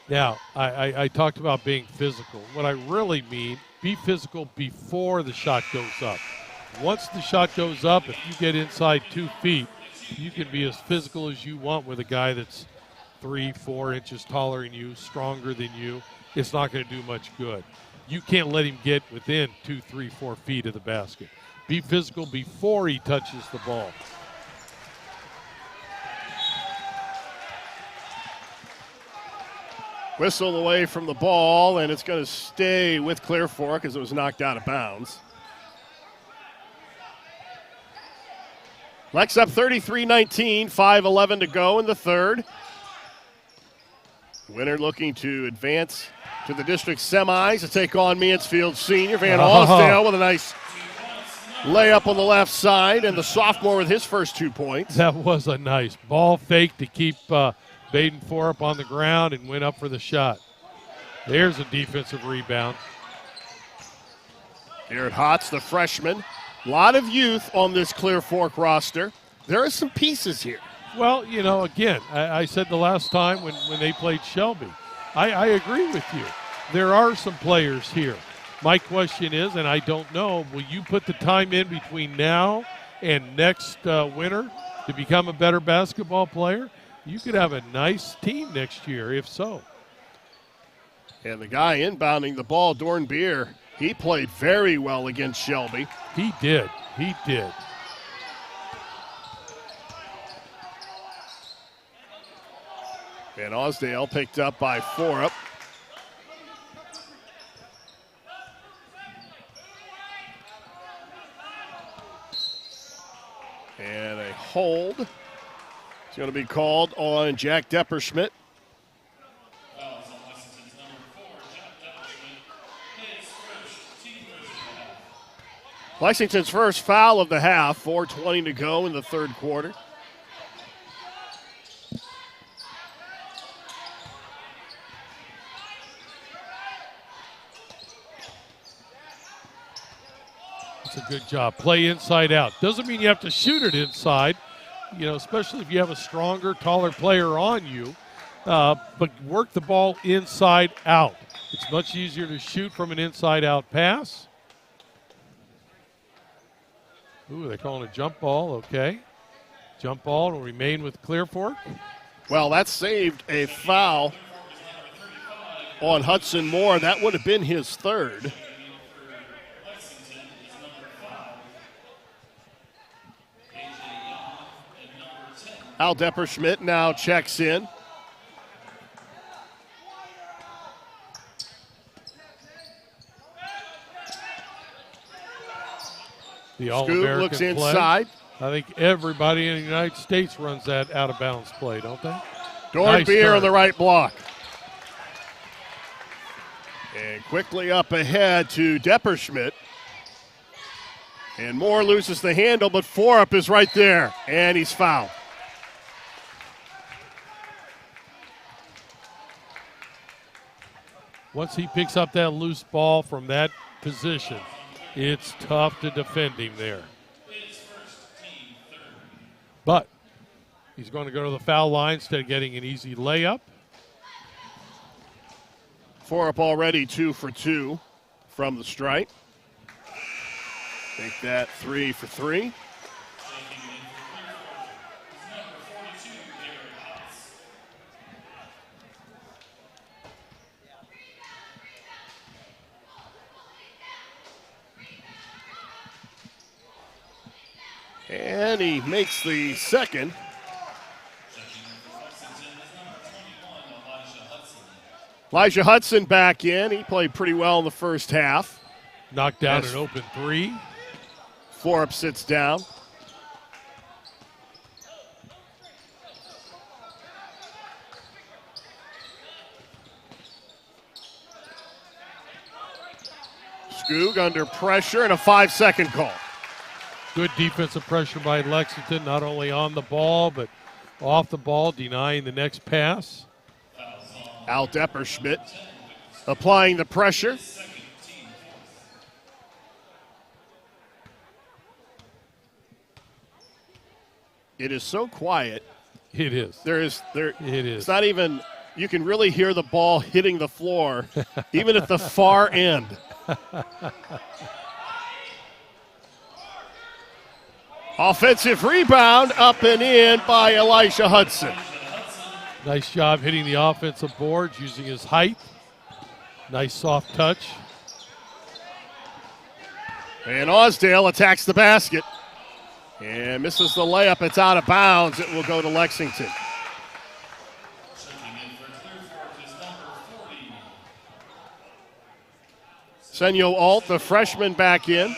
Now, I talked about being physical. What I really mean, be physical before the shot goes up. Once the shot goes up, if you get inside 2 feet, you can be as physical as you want with a guy that's 3-4 inches taller than you, stronger than you. It's not going to do much good. You can't let him get within 2, 3, 4 feet of the basket. Be physical before he touches the ball. Whistle away from the ball, and it's going to stay with Clear Fork as it was knocked out of bounds. Lex up 33-19, 5:11 to go in the third. Winner looking to advance to the district semis to take on Mansfield senior. Van Osdale with a nice layup on the left side, and the sophomore with his first 2 points. That was a nice ball fake to keep Baden Forup on the ground and went up for the shot. There's a defensive rebound. Garrett Hotz, the freshman. A lot of youth on this Clear Fork roster. There are some pieces here. Well, you know, again, I said the last time when they played Shelby, I agree with you. There are some players here. My question is, and I don't know, will you put the time in between now and next winter to become a better basketball player? You could have a nice team next year, if so. And the guy inbounding the ball, Dornbier, he played very well against Shelby. He did. He did. Van Osdale picked up by Forup. And a hold. It's going to be called on Jack Depperschmidt. Lexington's first foul of the half, 4:20 to go in the third quarter. That's a good job. Play inside out. Doesn't mean you have to shoot it inside, you know, especially if you have a stronger, taller player on you. But work the ball inside out. It's much easier to shoot from an inside out pass. Ooh, they're calling a jump ball. Okay. Jump ball will remain with Clear Fork. Well, that saved a foul on Hudson Moore. That would have been his third. Al Depperschmidt now checks in. The Scoot All-American looks play. inside. I think everybody in the United States runs that out-of-bounds play, don't they? Dornbeer on the right block. And quickly up ahead to Depperschmidt. And Moore loses the handle, but Forup is right there, and he's fouled. Once he picks up that loose ball from that position, it's tough to defend him there. But he's going to go to the foul line instead of getting an easy layup. Forup already 2 for 2 from the stripe. Make that 3 for 3. And he makes the second. Elijah Hudson back in. He played pretty well in the first half. Knocked down Yes. an open three. Forup sits down. Skoog under pressure and a 5-second call. Good defensive pressure by Lexington, not only on the ball, but off the ball, denying the next pass. Al Depperschmidt applying the pressure. It is so quiet. It is. It is. It's not even, you can really hear the ball hitting the floor, even at the far end. Offensive rebound up and in by Elisha Hudson. Nice job hitting the offensive boards, using his height. Nice soft touch. And Osdale attacks the basket and misses the layup. It's out of bounds. It will go to Lexington. Senyo Alt, the freshman, back in.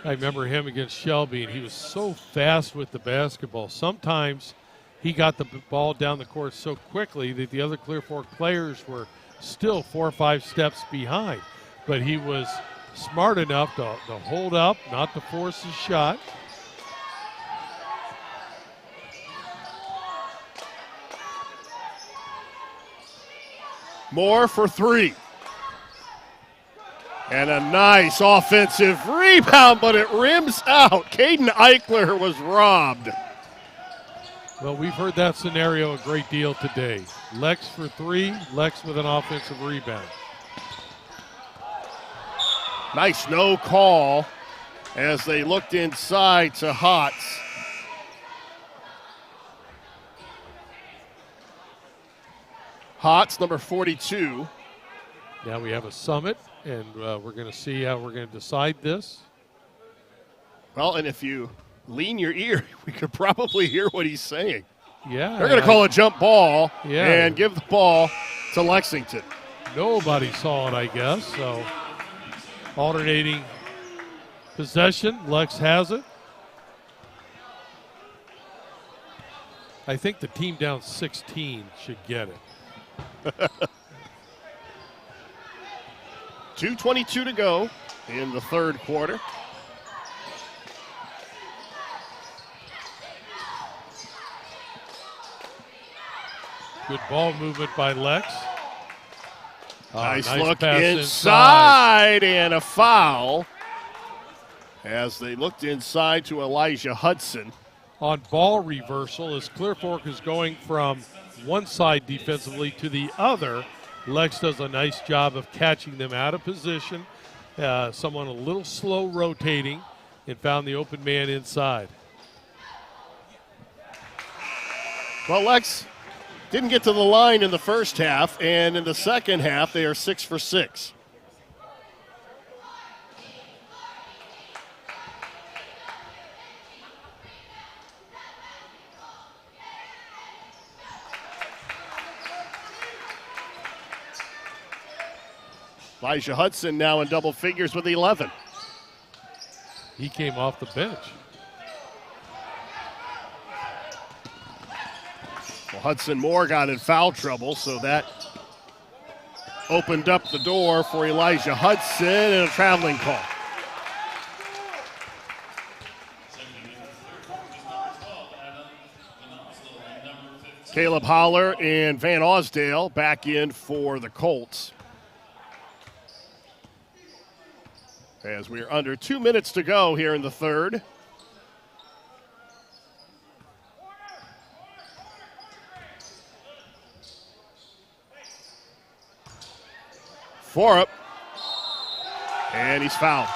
I remember him against Shelby, and he was so fast with the basketball. Sometimes he got the ball down the court so quickly that the other Clear Fork players were still 4 or 5 steps behind. But he was smart enough to hold up, not to force his shot. Moore for 3. And a nice offensive rebound, but it rims out. Caden Eichler was robbed. Well, we've heard that scenario a great deal today. Lex for 3, Lex with an offensive rebound. Nice no call as they looked inside to Hotz. Hotz, number 42. Now we have a summit, and we're going to see how we're going to decide this. Well, and if you lean your ear, we could probably hear what he's saying. Yeah. They're going to call a jump ball Yeah. and give the ball to Lexington. Nobody saw it, I guess. So alternating possession. Lex has it. I think the team down 16 should get it. 2:22 to go in the third quarter. Good ball movement by Lex. Nice nice look pass inside and a foul as they looked inside to Elijah Hudson. On ball reversal, as Clear Fork is going from one side defensively to the other, Lex does a nice job of catching them out of position, someone a little slow rotating and found the open man inside. Well, Lex didn't get to the line in the first half, and in the second half, they are 6 for 6. Elijah Hudson now in double figures with 11. He came off the bench. Well, Hudson Moore got in foul trouble, so that opened up the door for Elijah Hudson and a traveling call. Caleb Holler and Van Osdale back in for the Colts. As we are under 2 minutes to go here in the third. Forup, and he's fouled.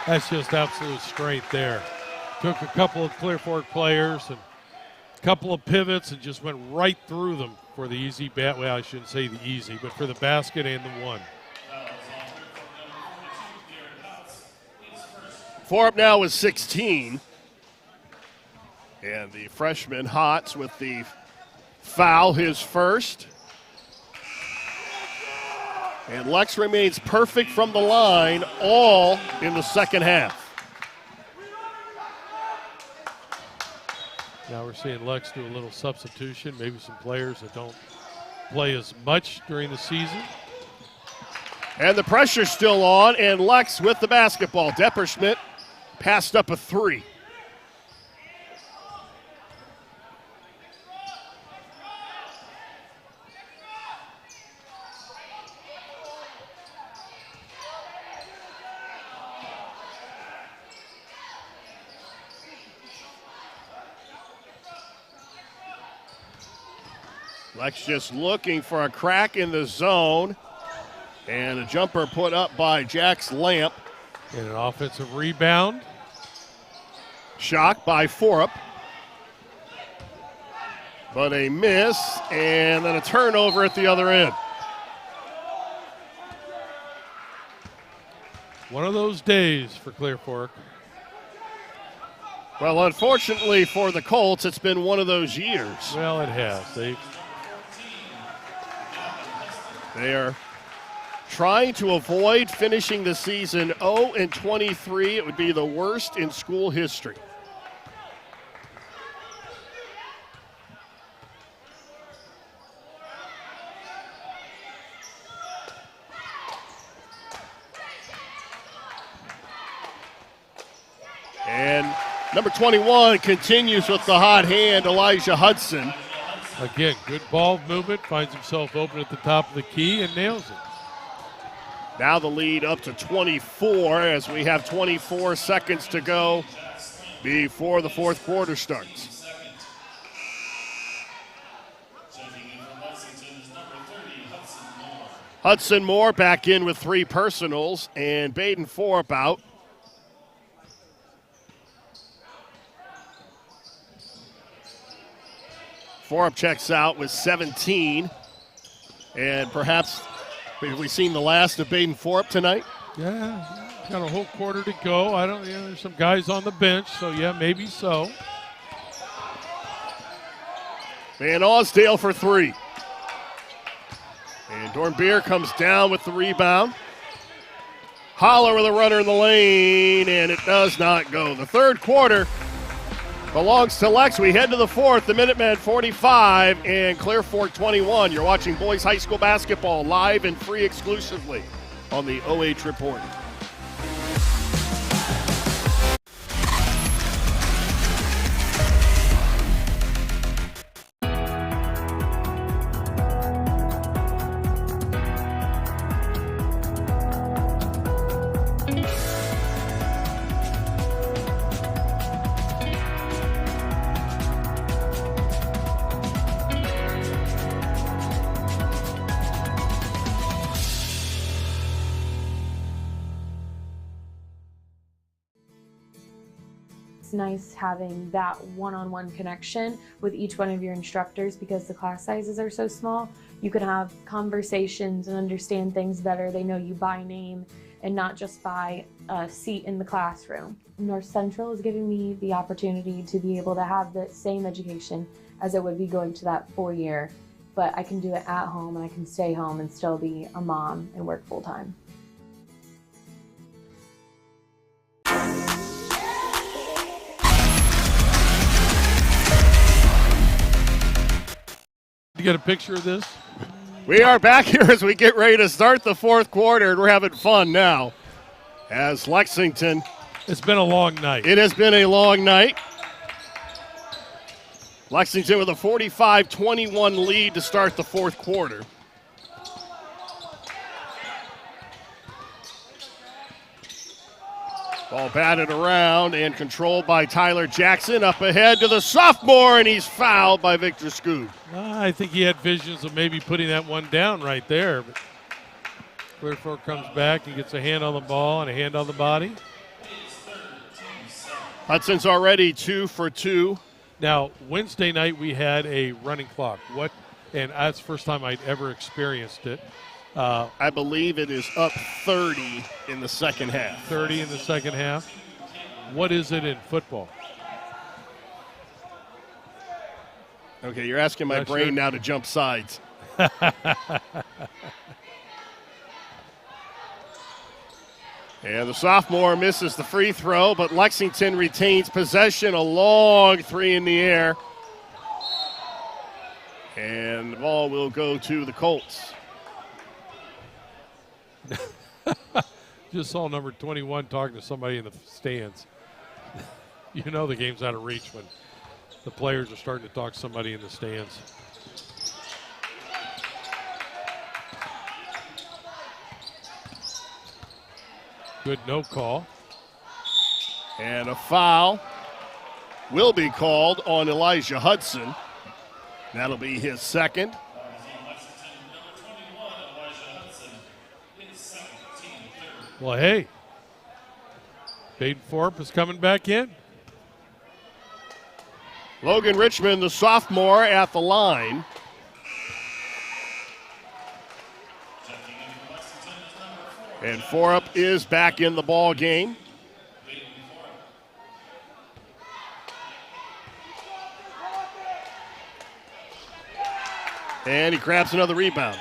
That's just absolute strength there. Took a couple of Clear Fork players and a couple of pivots and just went right through them for the easy bat. Well, I shouldn't say the easy, but for the basket and the one. Forup now is 16. And the freshman Hotz with the foul, his first. And Lex remains perfect from the line all in the second half. Now we're seeing Lex do a little substitution, maybe some players that don't play as much during the season. And the pressure's still on, and Lex with the basketball. Depperschmidt passed up a three. Lex just looking for a crack in the zone. And a jumper put up by Jax Lamp. And an offensive rebound. Shot by Forup. But a miss, and then a turnover at the other end. One of those days for Clear Fork. Well, unfortunately for the Colts, it's been one of those years. Well, it has. They are trying to avoid finishing the season 0-23. It would be the worst in school history. And number 21 continues with the hot hand, Elijah Hudson. Again, good ball movement, finds himself open at the top of the key and nails it. Now the lead up to 24 as we have 24 seconds to go before the fourth quarter starts. Hudson Moore back in with 3 personals, and Baden Forup out. Forup checks out with 17, and perhaps have we seen the last of Baden Forup tonight? Yeah, got a whole quarter to go. There's some guys on the bench, so yeah, maybe so. Van Osdale for 3. And Dornbeer comes down with the rebound. Holler with a runner in the lane, and it does not go. The third quarter belongs to Lex. We head to the fourth, the Minutemen 45 and Clear Fork 21. You're watching boys high school basketball live and free exclusively on the OH.Report. it's nice having that one-on-one connection with each one of your instructors because the class sizes are so small. You can have conversations and understand things better. They know you by name and not just by a seat in the classroom. North Central is giving me the opportunity to be able to have the same education as it would be going to that 4-year, but I can do it at home and I can stay home and still be a mom and work full-time. You get a picture of this? We are back here as we get ready to start the fourth quarter, and we're having fun now as Lexington. It's been a long night. It has been a long night. Lexington with a 45-21 lead to start the fourth quarter. Ball batted around and controlled by Tyler Jackson. Up ahead to the sophomore, and he's fouled by Victor Scoob. I think he had visions of maybe putting that one down right there. But Clearfork comes back and gets a hand on the ball and a hand on the body. Hudson's already 2 for 2. Now, Wednesday night we had a running clock. And that's the first time I'd ever experienced it. I believe it is up 30 in the second half. 30 in the second half. What is it in football? Okay, you're asking my brain now to jump sides. And the sophomore misses the free throw, but Lexington retains possession. A long three in the air. And the ball will go to the Colts. Just saw number 21 talking to somebody in the stands. You know the game's out of reach when the players are starting to talk to somebody in the stands. Good no call. And a foul will be called on Elijah Hudson. That'll be his second. Well, hey, Baden Forup is coming back in. Logan Richmond, the sophomore, at the line. And Forup is back in the ball game. And he grabs another rebound.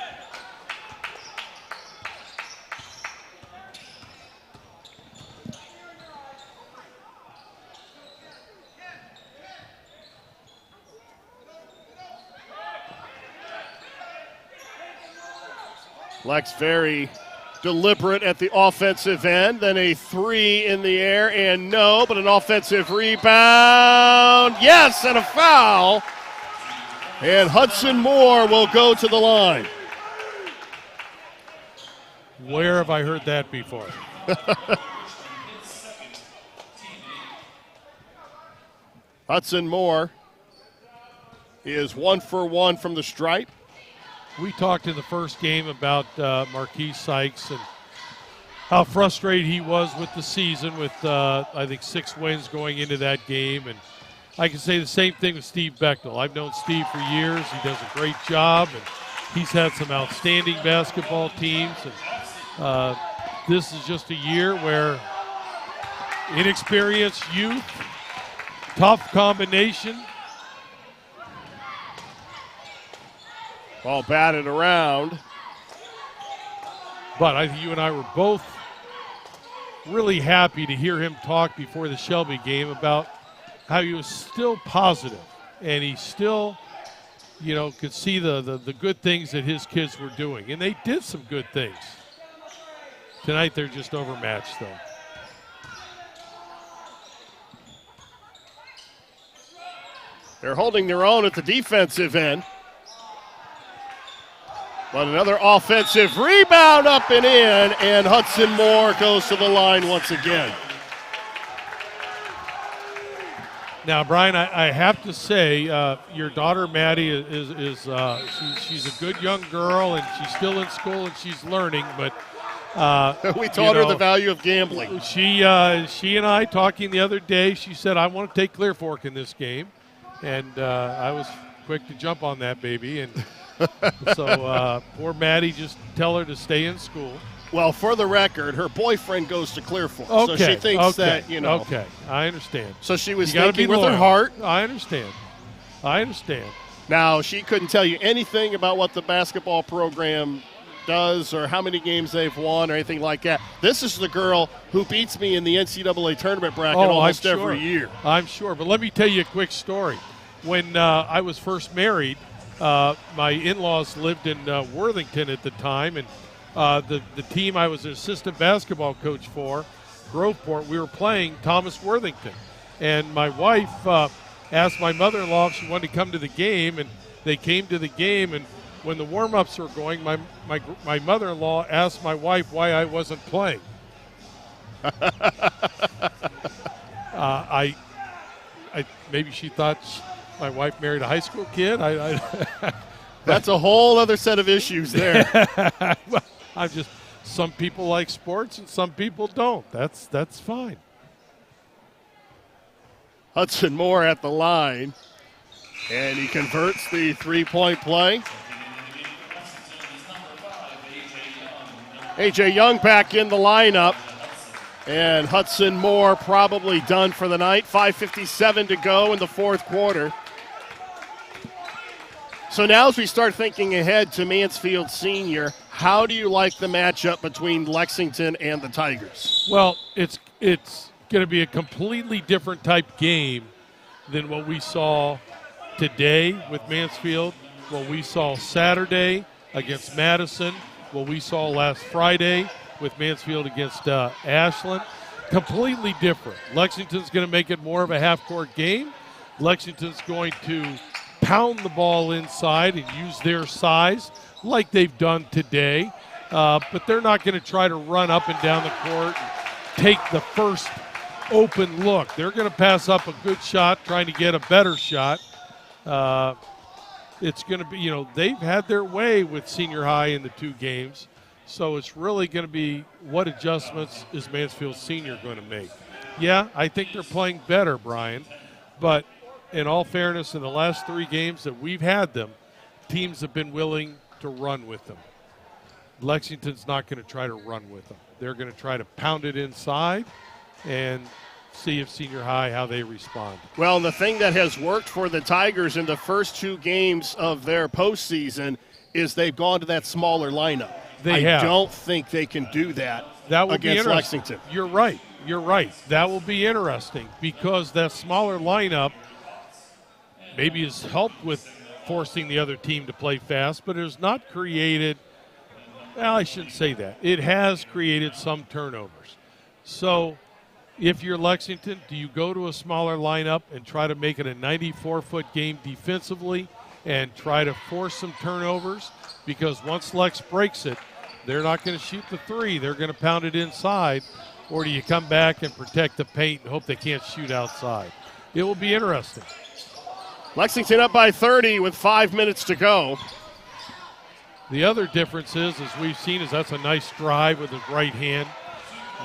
Lex very deliberate at the offensive end. Then a three in the air, and no, but an offensive rebound. Yes, and a foul. And Hudson Moore will go to the line. Where have I heard that before? Hudson Moore is 1 for 1 from the stripe. We talked in the first game about Marquise Sykes and how frustrated he was with the season with, I think, 6 wins going into that game. And I can say the same thing with Steve Bechtel. I've known Steve for years. He does a great job, and he's had some outstanding basketball teams. And this is just a year where inexperienced youth, tough combination. Ball batted around. But I think you and I were both really happy to hear him talk before the Shelby game about how he was still positive and he still, you know, could see the good things that his kids were doing. And they did some good things. Tonight they're just overmatched, though. They're holding their own at the defensive end. But another offensive rebound up and in, and Hudson Moore goes to the line once again. Now, Brian, I have to say, your daughter Maddie she's a good young girl, and she's still in school and she's learning. But We taught her the value of gambling. She and I talking the other day, she said, I want to take Clear Fork in this game. And I was quick to jump on that baby. And so poor Maddie, just tell her to stay in school. Well, for the record, her boyfriend goes to Clear Fork. Okay, so she thinks that, Okay, I understand. So she was You gotta thinking be with her loyal. heart. I understand. Now, she couldn't tell you anything about what the basketball program does or how many games they've won or anything like that. This is the girl who beats me in the NCAA tournament bracket almost every year. I'm sure. But let me tell you a quick story. When I was first married, my in-laws lived in Worthington at the time, and the team I was an assistant basketball coach for, Groveport, we were playing Thomas Worthington. And my wife asked my mother-in-law if she wanted to come to the game, and they came to the game. And when the warm-ups were going, my mother-in-law asked my wife why I wasn't playing. I maybe she thought my wife married a high school kid. That's a whole other set of issues there. Well, some people like sports and some people don't. That's fine. Hudson Moore at the line, and he converts the three-point play. A.J. Young back in the lineup, and Hudson Moore probably done for the night. 5:57 to go in the fourth quarter. So now as we start thinking ahead to Mansfield Senior, how do you like the matchup between Lexington and the Tigers? Well, it's going to be a completely different type game than what we saw today with Mansfield, what we saw Saturday against Madison, what we saw last Friday with Mansfield against Ashland. Completely different. Lexington's going to make it more of a half-court game. Lexington's going to pound the ball inside and use their size like they've done today. But they're not going to try to run up and down the court and take the first open look. They're going to pass up a good shot, trying to get a better shot. It's going to be, they've had their way with senior high in the two games. So it's really going to be what adjustments is Mansfield Senior going to make. Yeah, I think they're playing better, Brian. But in all fairness, in the last three games that we've had them, teams have been willing to run with them. Lexington's not going to try to run with them. They're going to try to pound it inside and see if senior high, how they respond. Well, the thing that has worked for the Tigers in the first two games of their postseason is they've gone to that smaller lineup. I don't think they can do that against Lexington. You're right. That will be interesting because that smaller lineup maybe has helped with forcing the other team to play fast, but it has not created – well, I shouldn't say that. It has created some turnovers. So if you're Lexington, do you go to a smaller lineup and try to make it a 94-foot game defensively and try to force some turnovers? Because once Lex breaks it, they're not going to shoot the three. They're going to pound it inside. Or do you come back and protect the paint and hope they can't shoot outside? It will be interesting. Lexington up by 30 with 5 minutes to go. The other difference is, as we've seen, is that's a nice drive with his right hand.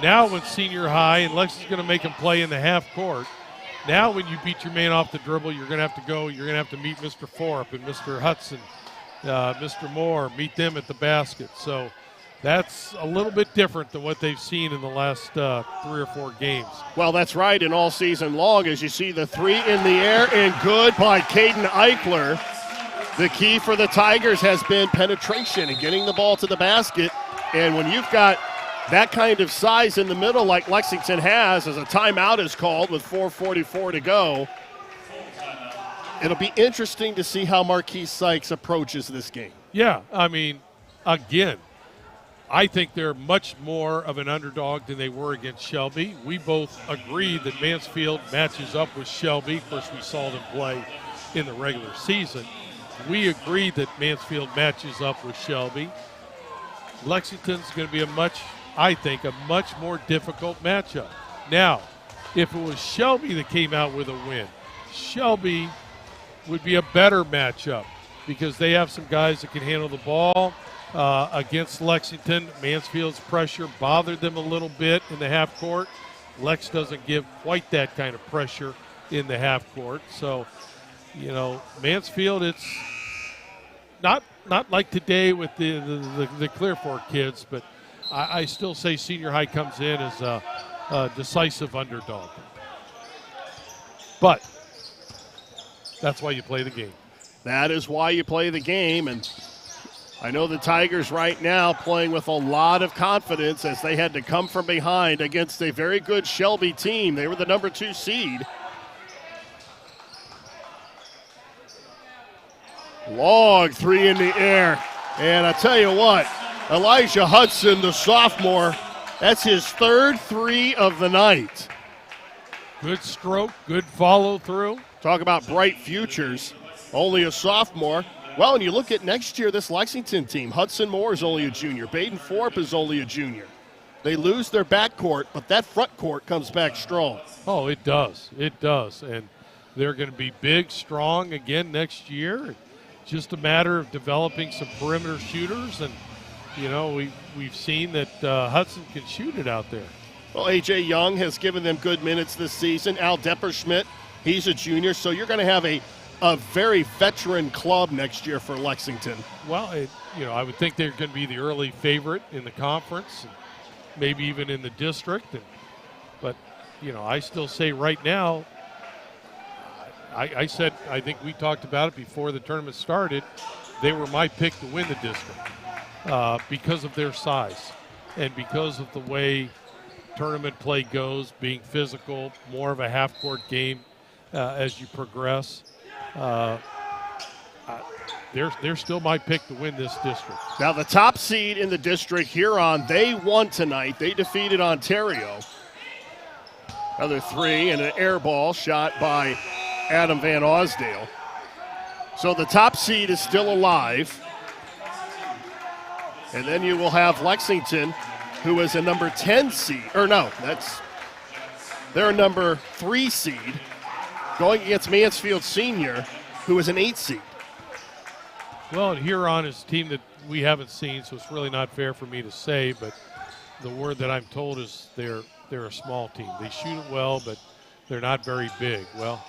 Now when senior high, and Lex is going to make him play in the half court, now when you beat your man off the dribble, you're going to have to go, you're going to have to meet Mr. Forup and Mr. Hudson, Mr. Moore, meet them at the basket. So that's a little bit different than what they've seen in the last 3 or 4 games. Well, that's right, and all season long, as you see the three in the air and good by Caden Eichler. The key for the Tigers has been penetration and getting the ball to the basket. And when you've got that kind of size in the middle like Lexington has, as a timeout is called with 4:44 to go, it'll be interesting to see how Marquise Sykes approaches this game. Yeah, I mean, again, I think they're much more of an underdog than they were against Shelby. We both agree that Mansfield matches up with Shelby. Of course, we saw them play in the regular season. We agree that Mansfield matches up with Shelby. Lexington's going to be a much more difficult matchup. Now, if it was Shelby that came out with a win, Shelby would be a better matchup because they have some guys that can handle the ball. against Lexington. Mansfield's pressure bothered them a little bit in the half court. Lex doesn't give quite that kind of pressure in the half court. So, Mansfield, it's not like today with the Clear Fork kids, but I still say Senior High comes in as a decisive underdog. But that's why you play the game. That is why you play the game, and I know the Tigers right now playing with a lot of confidence as they had to come from behind against a very good Shelby team. They were the number 2 seed. Long 3 in the air. And I tell you what, Elijah Hudson, the sophomore, that's his 3rd 3 of the night. Good stroke, good follow through. Talk about bright futures. Only a sophomore. Well, and you look at next year, this Lexington team, Hudson Moore is only a junior. Baden Thorpe is only a junior. They lose their backcourt, but that front court comes back strong. Oh, it does. It does. And they're going to be big, strong again next year. Just a matter of developing some perimeter shooters. And, we've seen that Hudson can shoot it out there. Well, A.J. Young has given them good minutes this season. Al Depperschmidt, he's a junior. So you're going to have a very veteran club next year for Lexington. Well, I would think they're going to be the early favorite in the conference, and maybe even in the district. But I still say right now, I said, I think we talked about it before the tournament started, they were my pick to win the district because of their size and because of the way tournament play goes, being physical, more of a half-court game as you progress. They're still my pick to win this district. Now, the top seed in the district, Huron, they won tonight. They defeated Ontario. Another 3 and an air ball shot by Adam Van Osdale. So the top seed is still alive. And then you will have Lexington, who is a number 10 seed. Or no, they're a number 3 seed going against Mansfield Senior, who is an 8 seed. Well, and Huron is a team that we haven't seen, so it's really not fair for me to say, but the word that I'm told is they're a small team. They shoot it well, but they're not very big. Well,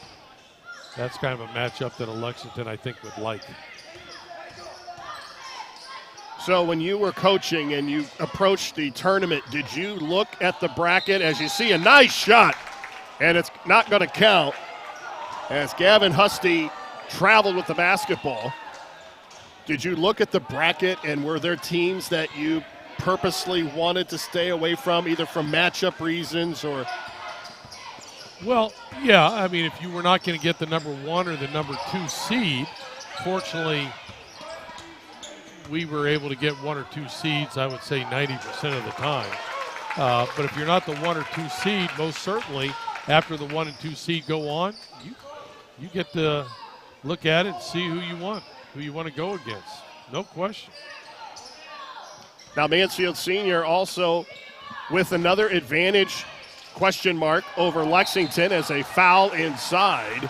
that's kind of a matchup that Lexington, I think, would like. So when you were coaching and you approached the tournament, did you look at the bracket as you see a nice shot, and it's not going to count, as Gavin Husty traveled with the basketball? Did you look at the bracket, and were there teams that you purposely wanted to stay away from, either from matchup reasons or? Well, yeah. I mean, if you were not going to get the number 1 or the number 2 seed, fortunately, we were able to get 1 or 2 seeds, I would say 90% of the time. But if you're not the 1 or 2 seed, most certainly, after the 1 and 2 seed go on, you get to look at it and see who you want to go against. No question. Now Mansfield Senior also with another advantage question mark over Lexington as a foul inside.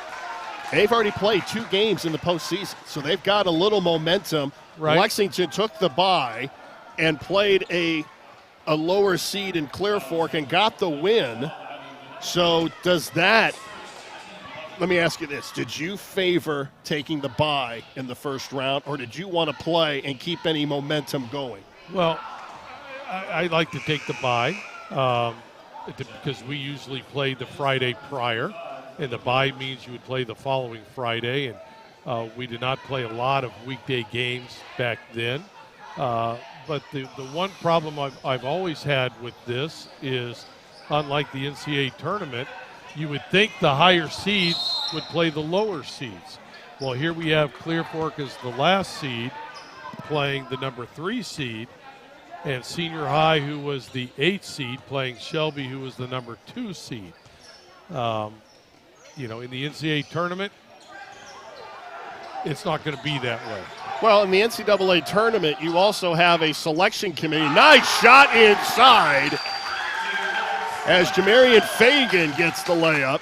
They've already played 2 games in the postseason, so they've got a little momentum. Right. Lexington took the bye and played a lower seed in Clear Fork and got the win. So does that, let me ask you this, did you favor taking the bye in the first round, or did you want to play and keep any momentum going? Well, I like to take the bye because we usually play the Friday prior, and the bye means you would play the following Friday, and we did not play a lot of weekday games back then. But the one problem I've always had with this is, unlike the NCAA tournament, you would think the higher seeds would play the lower seeds. Well, here we have Clear Fork as the last seed playing the number 3 seed, and Senior High, who was the 8th seed, playing Shelby, who was the number 2 seed. In the NCAA tournament, it's not going to be that way. Well, in the NCAA tournament, you also have a selection committee. Nice shot inside as Jamarian Fagan gets the layup.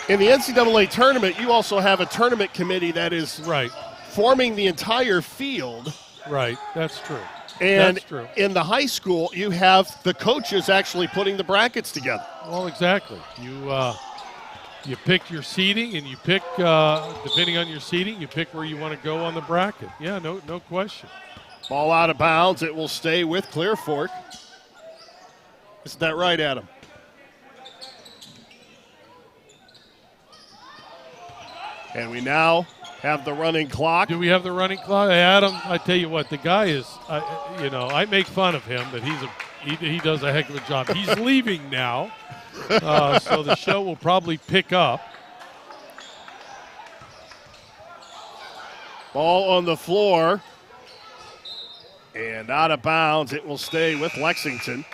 In the NCAA tournament, you also have a tournament committee that is forming the entire field Right. That's true. And that's true. in the high school, you have the coaches actually putting the brackets together. Well, exactly. You pick your seating, and you pick, depending on your seating, you pick where you want to go on the bracket. Yeah, no question. Ball out of bounds. It will stay with Clear Fork. Is that right, Adam? And we now have the running clock. Do we have the running clock? Hey, Adam, I tell you what, the guy is, I make fun of him, but he does a heck of a job. He's leaving now, so the show will probably pick up. Ball on the floor. And out of bounds. It will stay with Lexington.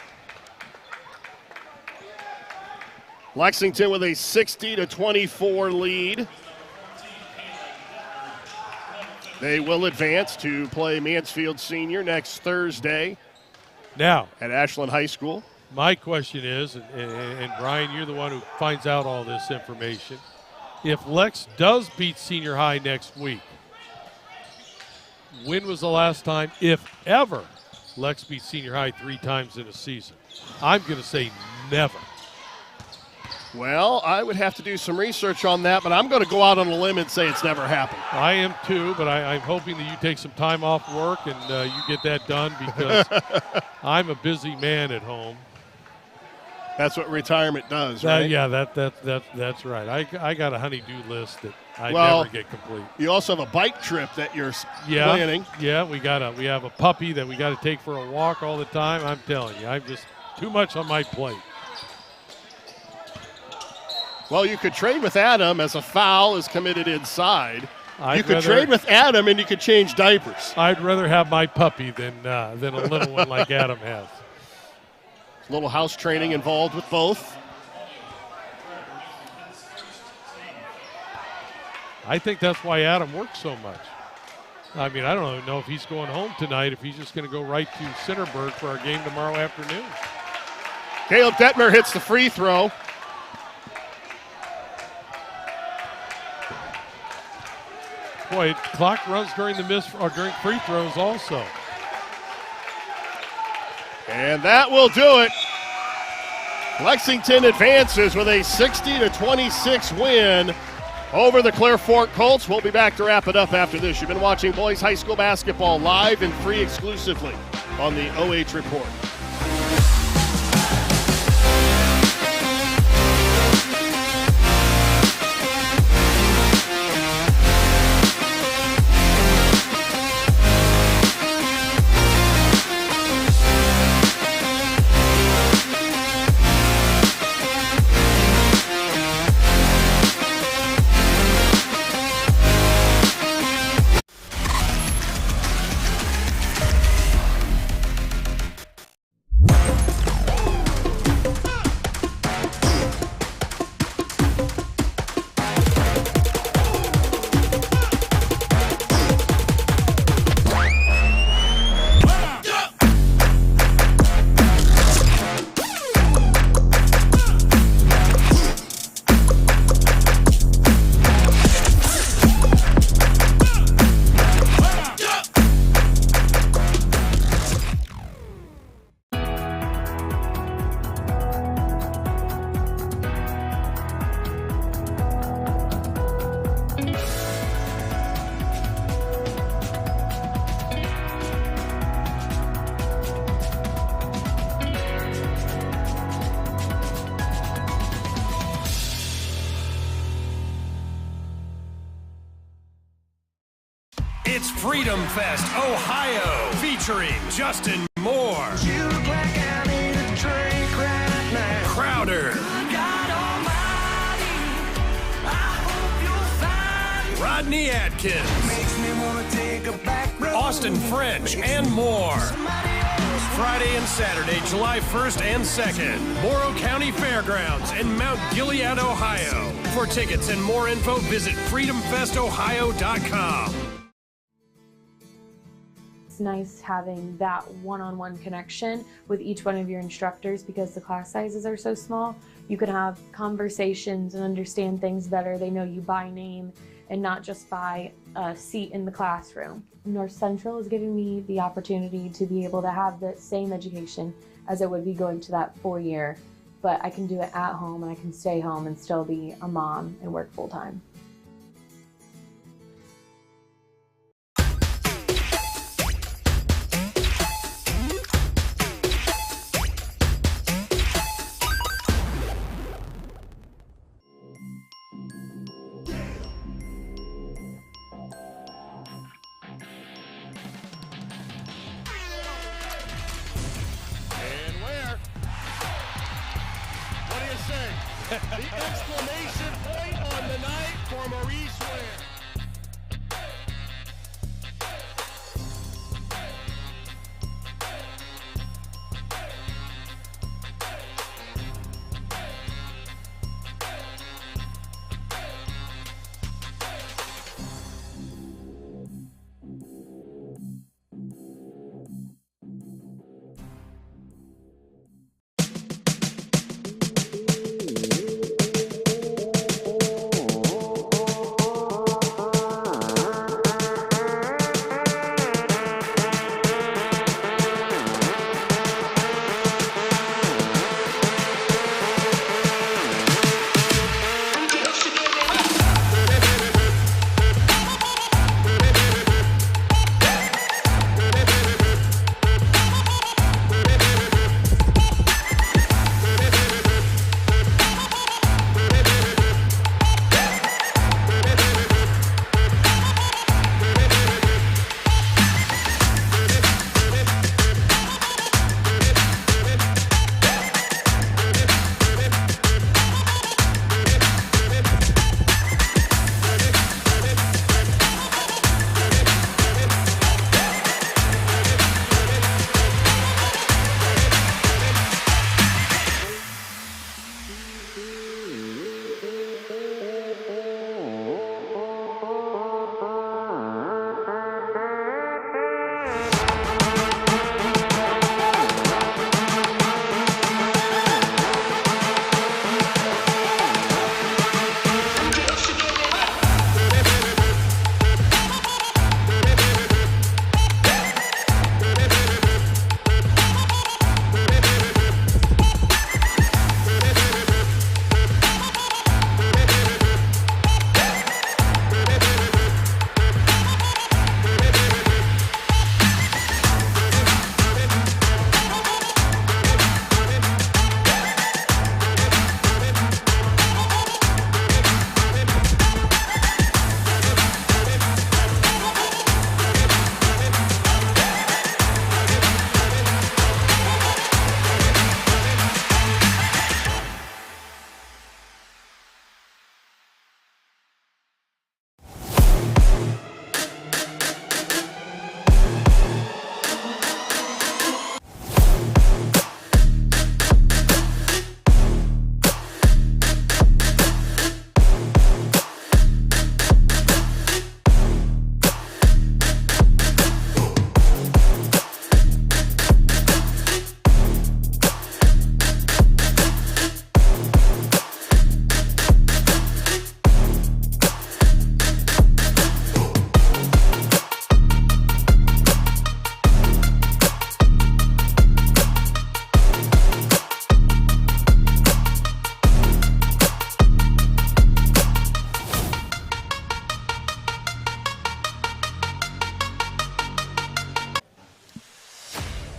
Lexington with a 60-24 lead. They will advance to play Mansfield Senior next Thursday Now, at Ashland High School. my question is, and Brian, you're the one who finds out all this information. If Lex does beat Senior High next week, when was the last time, if ever, Lex beat Senior High 3 times in a season? I'm going to say never. Well, I would have to do some research on that, but I'm going to go out on a limb and say it's never happened. I am too, but I'm hoping that you take some time off work and you get that done, because I'm a busy man at home. That's what retirement does, right? That's right. I got a honey-do list that I never get complete. You also have a bike trip that you're planning. Yeah, we have a puppy that we got to take for a walk all the time. I'm telling you, I'm just too much on my plate. Well, you could trade with Adam as a foul is committed inside. You could trade with Adam and you could change diapers. I'd rather have my puppy than a little one like Adam has. A little house training involved with both. I think that's why Adam works so much. I mean, I don't know if he's going home tonight, if he's just going to go right to Centerburg for our game tomorrow afternoon. Caleb Detmer hits the free throw. Boy, clock runs during during free throws also. And that will do it. Lexington advances with a 60-26 win over the Clear Fork Colts. We'll be back to wrap it up after this. You've been watching boys high school basketball live and free exclusively on the OH.Report. It's Freedom Fest, Ohio, featuring Justin Moore, You look like I need a drink right now. Crowder, God almighty, I hope you'll find Rodney Atkins, makes me wanna take a back road. Austin French, and more. Friday and Saturday, July 1st and 2nd, Morrow County Fairgrounds in Mount Gilead, Ohio. For tickets and more info, visit freedomfestohio.com. It's nice having that one-on-one connection with each one of your instructors because the class sizes are so small. You can have conversations and understand things better. They know you by name and not just by a seat in the classroom. North Central is giving me the opportunity to be able to have the same education as it would be going to that 4-year, but I can do it at home and I can stay home and still be a mom and work full time. The exclamation point on the night for Maurice Ware.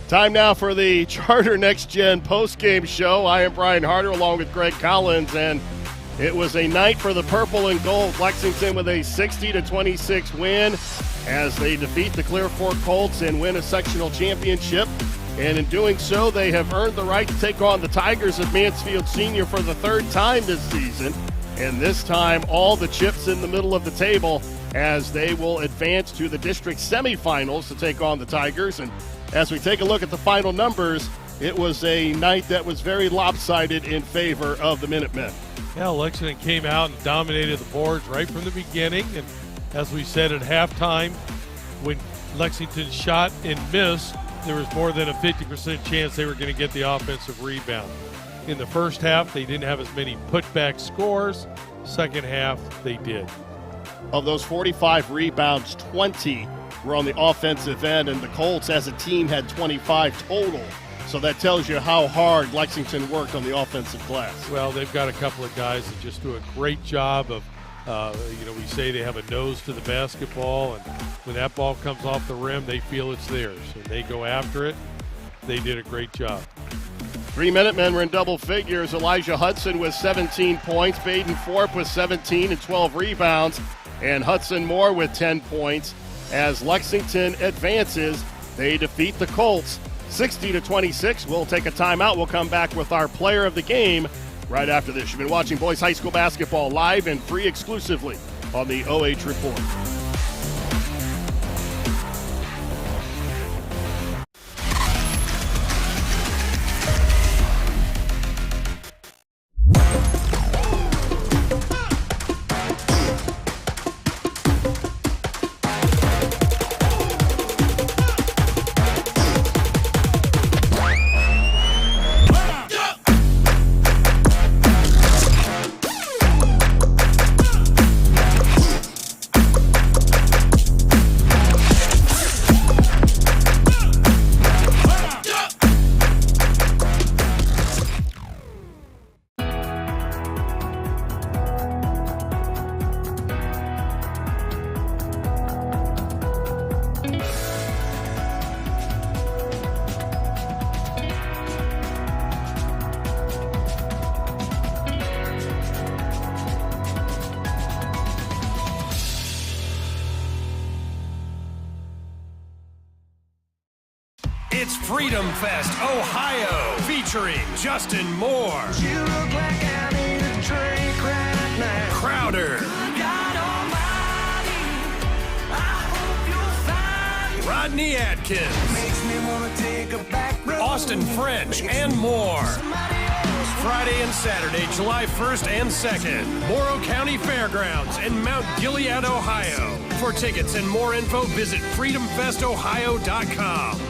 Time now for the Charter Next Gen postgame show. I am Brian Harder along with Greg Collins, and it was a night for the purple and gold. Lexington with a 60-26 win as they defeat the Clear Fork Colts and win a sectional championship. And in doing so, they have earned the right to take on the Tigers of Mansfield Senior for the third time this season. And this time, all the chips in the middle of the table as they will advance to the district semifinals to take on the Tigers. And as we take a look at the final numbers, it was a night that was very lopsided in favor of the Minutemen. Yeah, Lexington came out and dominated the boards right from the beginning. And as we said at halftime, when Lexington shot and missed, there was more than a 50% chance they were going to get the offensive rebound. In the first half, they didn't have as many putback scores. Second half, they did. Of those 45 rebounds, 20 were on the offensive end, and the Colts as a team had 25 total. So that tells you how hard Lexington worked on the offensive glass. Well, they've got a couple of guys that just do a great job of, we say they have a nose to the basketball, and when that ball comes off the rim, they feel it's theirs, and they go after it. They did a great job. 3 Minutemen were in double figures. Elijah Hudson with 17 points, Baden Forbes with 17 and 12 rebounds, and Hudson Moore with 10 points. As Lexington advances, they defeat the Colts 60-26. We'll take a timeout. We'll come back with our player of the game right after this. You've been watching boys high school basketball live and free exclusively on the OH.Report. It's Freedom Fest, Ohio, featuring Justin Moore, You look like I need a drink right now. Crowder, God Almighty, I hope you'll find Rodney Atkins, makes me wanna take a back road. Austin French, and more. Friday and Saturday, July 1st and 2nd, Morrow County Fairgrounds in Mount Gilead, Ohio. For tickets and more info, visit freedomfestohio.com.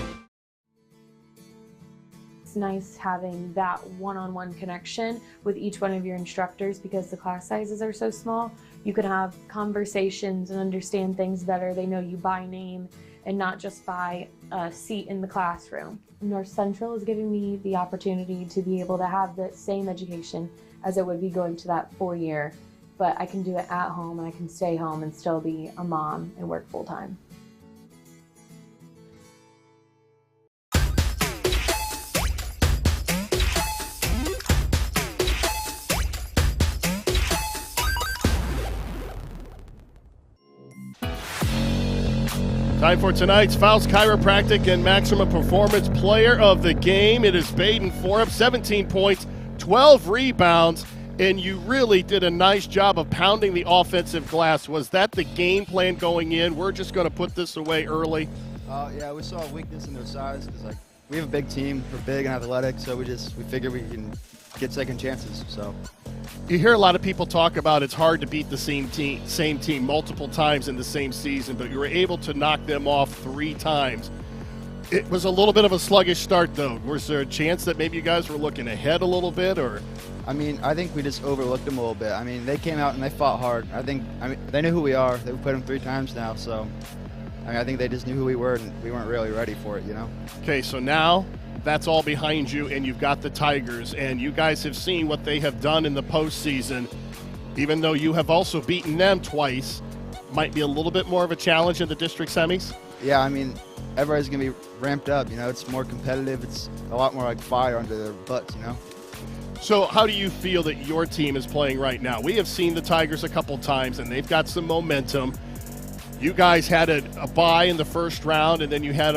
It's nice having that one-on-one connection with each one of your instructors because the class sizes are so small. You can have conversations and understand things better. They know you by name and not just by a seat in the classroom. North Central is giving me the opportunity to be able to have the same education as it would be going to that 4-year, but I can do it at home and I can stay home and still be a mom and work full-time. Time for tonight's Faust Chiropractic and Maximum Performance Player of the Game. It is Baden Forbes, 17 points, 12 rebounds, and you really did a nice job of pounding the offensive glass. Was that the game plan going in? We're just going to put this away early. Yeah, we saw a weakness in their size because we have a big team. We're big and athletic, so we figure we can get second chances. So you hear a lot of people talk about it's hard to beat the same team multiple times in the same season, but you were able to knock them off 3 times. It was a little bit of a sluggish start, though. Was there a chance that maybe you guys were looking ahead a little bit, or? I think we just overlooked them a little bit. They came out and they fought hard. They knew who we are. They've played them 3 times now, so I think they just knew who we were, and we weren't really ready for it, you know? Okay, so now that's all behind you, and you've got the Tigers, and you guys have seen what they have done in the postseason. Even though you have also beaten them twice, might be a little bit more of a challenge in the district semis? Yeah, everybody's going to be ramped up, you know? It's more competitive. It's a lot more like fire under their butts, you know? So how do you feel that your team is playing right now? We have seen the Tigers a couple times, and they've got some momentum. You guys had a bye in the first round, and then you had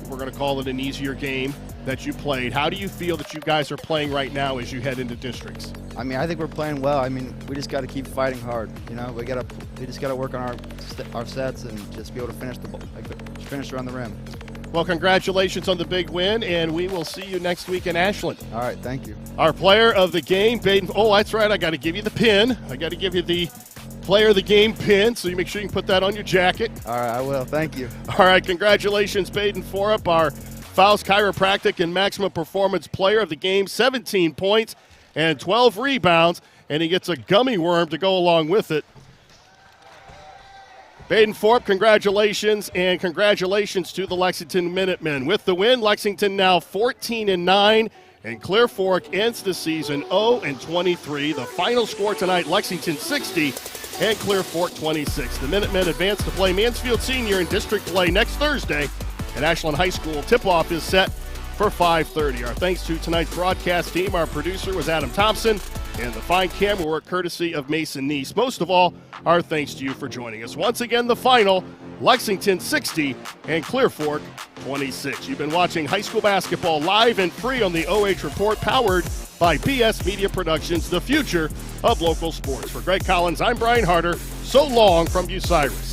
we're going to call it an easier game that you played. How do you feel that you guys are playing right now as you head into districts? I think we're playing well. We just got to keep fighting hard. You know, we just got to work on our sets and just be able to finish around the rim. Well, congratulations on the big win, and we will see you next week in Ashland. All right, thank you. Our player of the game, Baden. Oh, that's right. I got to give you the pin. I got to give you the player of the game pin, so you make sure you can put that on your jacket. All right, I will. Thank you. All right, congratulations, Baden Forbes, our Faust Chiropractic and Maximum Performance Player of the game, 17 points and 12 rebounds, and he gets a gummy worm to go along with it. Baden Thorpe, congratulations, and congratulations to the Lexington Minutemen. With the win, Lexington now 14-9, and Clear Fork ends the season 0-23. The final score tonight, Lexington 60 and Clear Fork 26. The Minutemen advance to play Mansfield Senior in district play next Thursday at Ashland High School. Tip-off is set for 5:30. Our thanks to tonight's broadcast team. Our producer was Adam Thompson, and the fine camera work courtesy of Mason Neese. Most of all, our thanks to you for joining us. Once again, the final, Lexington 60 and Clear Fork 26. You've been watching high school basketball live and free on the OH Report, powered by BS Media Productions, the future of local sports. For Greg Collins, I'm Brian Harder. So long from Bucyrus.